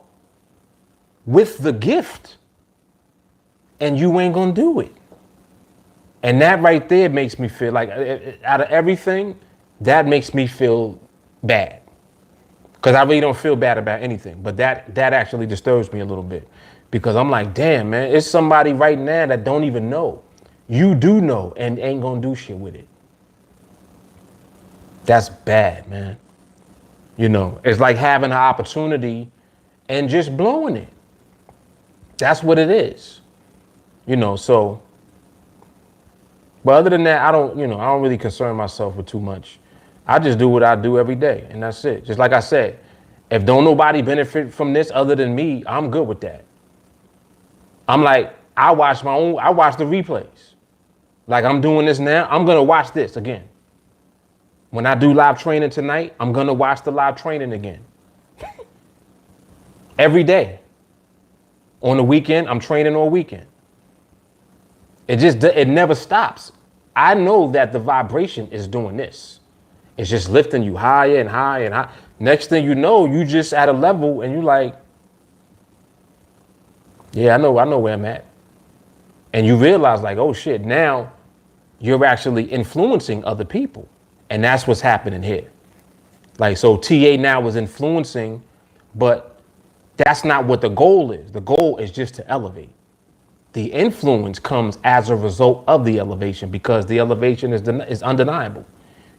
with the gift, and you ain't gonna do it. And that right there makes me feel like, out of everything, that makes me feel bad. Because I really don't feel bad about anything. But that actually disturbs me a little bit. Because I'm like, damn, man, it's somebody right now that don't even know. You do know and ain't gonna do shit with it. That's bad, man. You know, it's like having an opportunity and just blowing it. That's what it is. You know, so, but other than that, I don't really concern myself with too much. I just do what I do every day, and that's it. Just like I said, if don't nobody benefit from this other than me, I'm good with that. I'm like, I watch the replays. Like, I'm doing this now, I'm gonna watch this again. When I do live training tonight, I'm gonna watch the live training again. Every day. On the weekend, I'm training all weekend. It never stops. I know that the vibration is doing this. It's just lifting you higher and higher and higher. Next thing you know, you just at a level and you like, yeah, I know where I'm at. And you realize like, oh shit, now you're actually influencing other people. And that's what's happening here. Like, so TA now is influencing, but that's not what the goal is. The goal is just to elevate. The influence comes as a result of the elevation because the elevation is undeniable.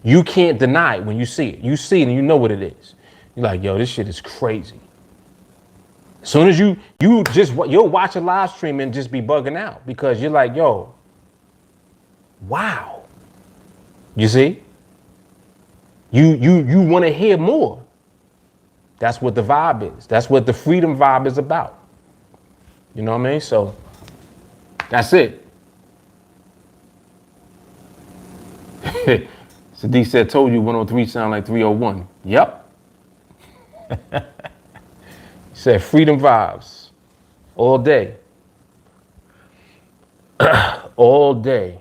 You can't deny it when you see it. You see it and you know what it is. You're like, yo, this shit is crazy. As soon as you'll watch a live stream and just be bugging out because you're like, yo, wow. You see? You want to hear more. That's what the vibe is. That's what the freedom vibe is about. You know what I mean? So that's it. Sadiq said, told you 103 sound like 301. Yep. He said freedom vibes all day. All day.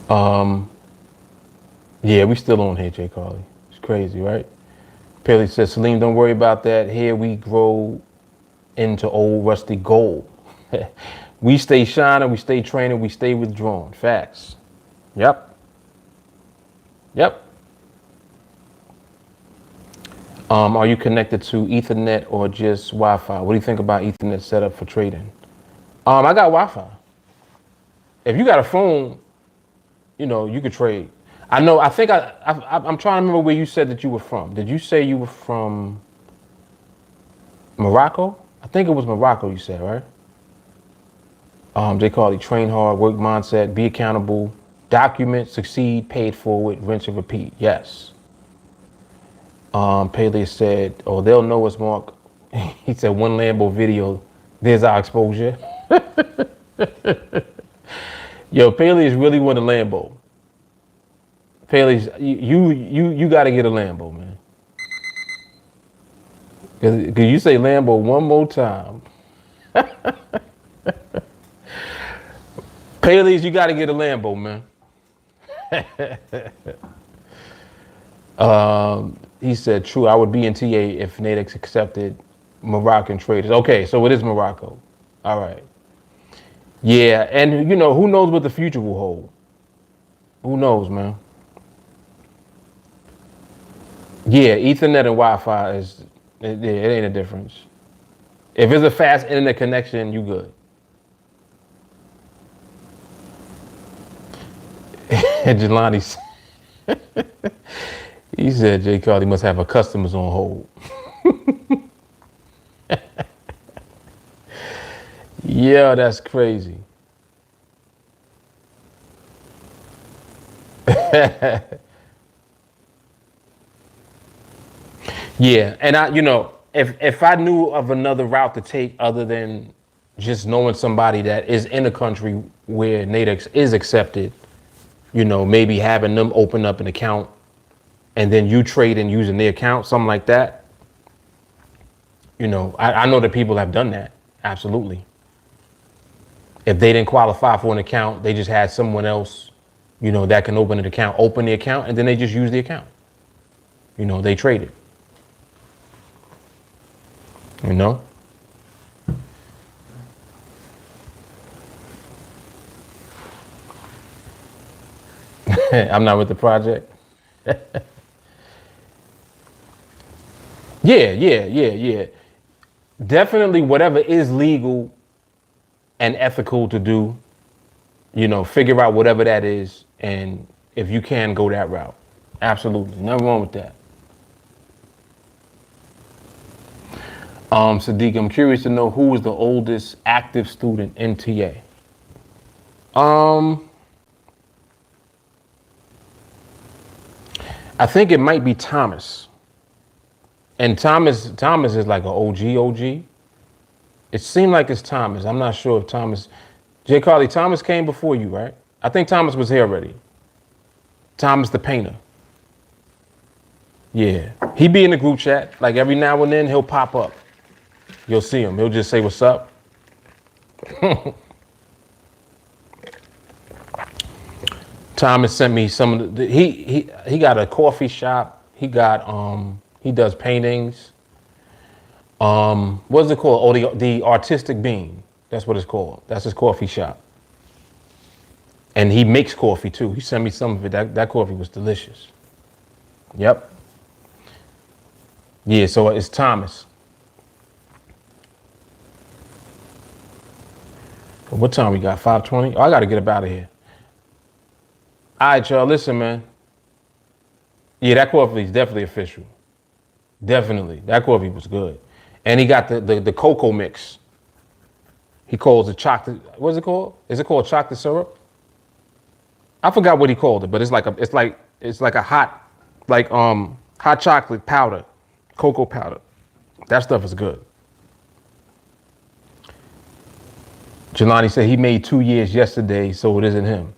Yeah, we still on here, Jay Carly. It's crazy, right? Paley says, Salim, don't worry about that. Here we grow into old rusty gold. We stay shining, we stay training, we stay withdrawn. Facts. Yep. Yep. Are you connected to Ethernet or just Wi-Fi? What do you think about Ethernet setup for trading? I got Wi-Fi. If you got a phone, you could trade. I know. I think I'm trying to remember where you said that you were from. Did you say you were from Morocco? I think it was Morocco. You said, right? They call it train hard, work mindset, be accountable, document, succeed, paid forward, rinse and repeat. Yes. Paley said, "Oh, they'll know us, Mark." He said, "One Lambo video. There's our exposure." Yo, Paley is really one a Lambo. Paley's you got to get a Lambo, man. Cause you say Lambo one more time. Paley's, you got to get a Lambo, man. He said, "True, I would be in TA if NADEX accepted Moroccan traders." Okay, so it is Morocco. All right. Yeah, and who knows what the future will hold? Who knows, man? Yeah, Ethernet and Wi-Fi it ain't a difference. If it's a fast internet connection, you good. And Jelani, he said, Jay Carly must have her customers on hold. Yeah, that's crazy. Yeah, and if I knew of another route to take other than just knowing somebody that is in a country where NADEX is accepted, maybe having them open up an account and then you trade in using their account, something like that. I know that people have done that. Absolutely. If they didn't qualify for an account, they just had someone else, that can open the account, and then they just use the account. They traded. I'm not with the project. Yeah. Definitely whatever is legal and ethical to do, figure out whatever that is. And if you can go that route, absolutely. Nothing wrong with that. Sadiq, I'm curious to know who is the oldest active student in TA. I think it might be Thomas. And Thomas is like an OG. It seemed like it's Thomas. I'm not sure if Thomas. Jay Carly, Thomas came before you, right? I think Thomas was here already. Thomas the painter. Yeah. He be in the group chat. Like every now and then he'll pop up. You'll see him. He'll just say, "What's up?" Thomas sent me some of the, he got a coffee shop. He does paintings. What's it called? Oh, the Artistic Bean. That's what it's called. That's his coffee shop. And he makes coffee too. He sent me some of it. That coffee was delicious. Yep. Yeah, so it's Thomas. What time we got? 5:20? Oh, I got to get up out of here. All right, y'all. Listen, man. Yeah, that coffee is definitely official. Definitely. That coffee was good. And he got the cocoa mix. He calls it chocolate. What's it called? Is it called chocolate syrup? I forgot what he called it, but it's like a hot chocolate powder, cocoa powder. That stuff is good. Jelani said he made 2 years yesterday, so it isn't him.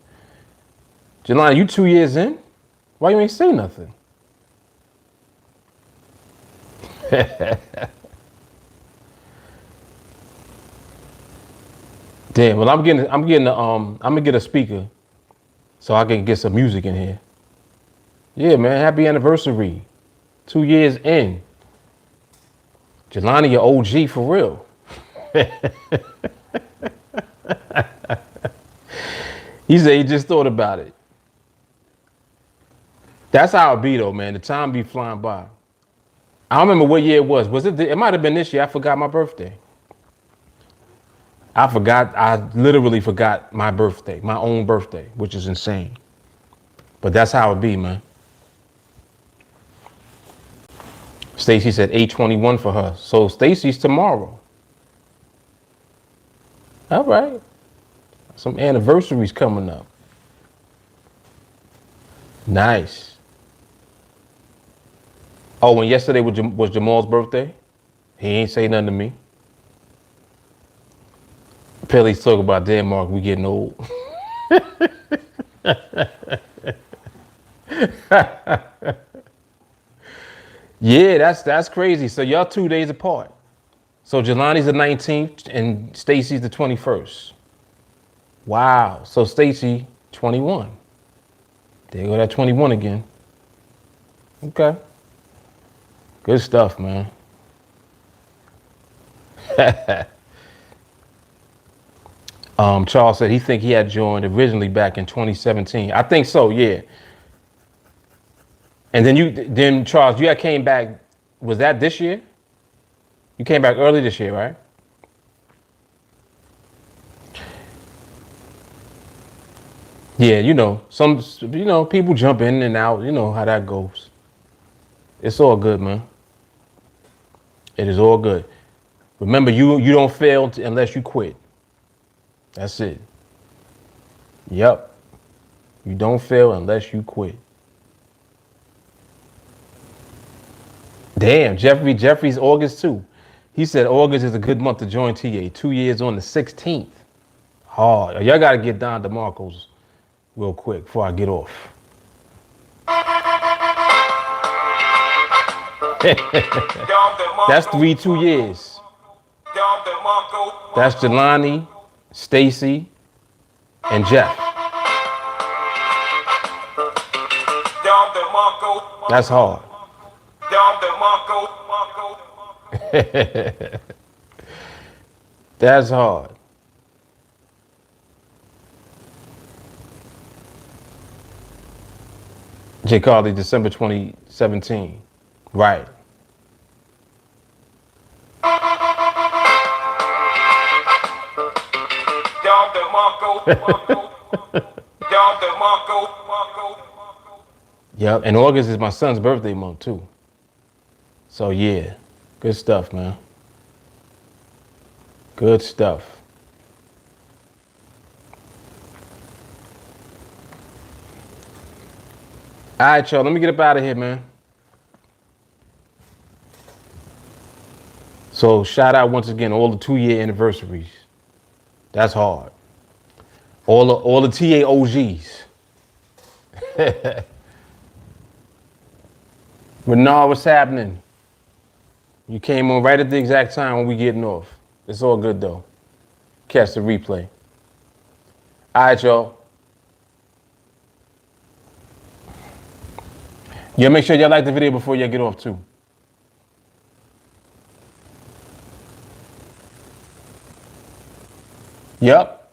Jelani, you 2 years in? Why you ain't say nothing? Damn. Well, I'm gonna get a speaker so I can get some music in here. Yeah, man. Happy anniversary. 2 years in. Jelani, your OG for real. He said he just thought about it. That's how it be though, man. The time be flying by. I don't remember what year it was. Was it? It might have been this year. I forgot my birthday. I forgot. I literally forgot my birthday, my own birthday, which is insane. But that's how it be, man. Stacy said 8/21 for her. So Stacy's tomorrow. All right. Some anniversaries coming up. Nice. Oh, and yesterday was Jamal's birthday. He ain't say nothing to me. Pelly's talking about Denmark. We getting old. Yeah, that's crazy. So y'all 2 days apart. So Jelani's the 19th and Stacy's the 21st. Wow. So Stacy 21. There you go, that 21 again. Okay. Good stuff, man. Charles said he think he had joined originally back in 2017. I think so, yeah. And then Charles, you had came back. Was that this year? You came back early this year, right? Yeah, people jump in and out. You know how that goes. It's all good, man. It is all good. Remember, you don't fail unless you quit. That's it. Yep. You don't fail unless you quit. Damn, Jeffrey's August too. He said August is a good month to join TA. 2 years on the 16th. Hard. Y'all got to get Don DeMarco's real quick before I get off. That's 2 years. That's Jelani, Stacy, and Jeff. That's hard. That's hard. J. Carly, December 2017. Right. Yep, and August is my son's birthday month too. So yeah, good stuff, man. Good stuff. All right, y'all, let me get up out of here, man. So shout out once again all the 2-year anniversaries. That's hard. All the TA OGs. Renard, what's happening? You came on right at the exact time when we getting off. It's all good though. Catch the replay. All right, y'all. Yeah, make sure y'all like the video before y'all get off too. Yep.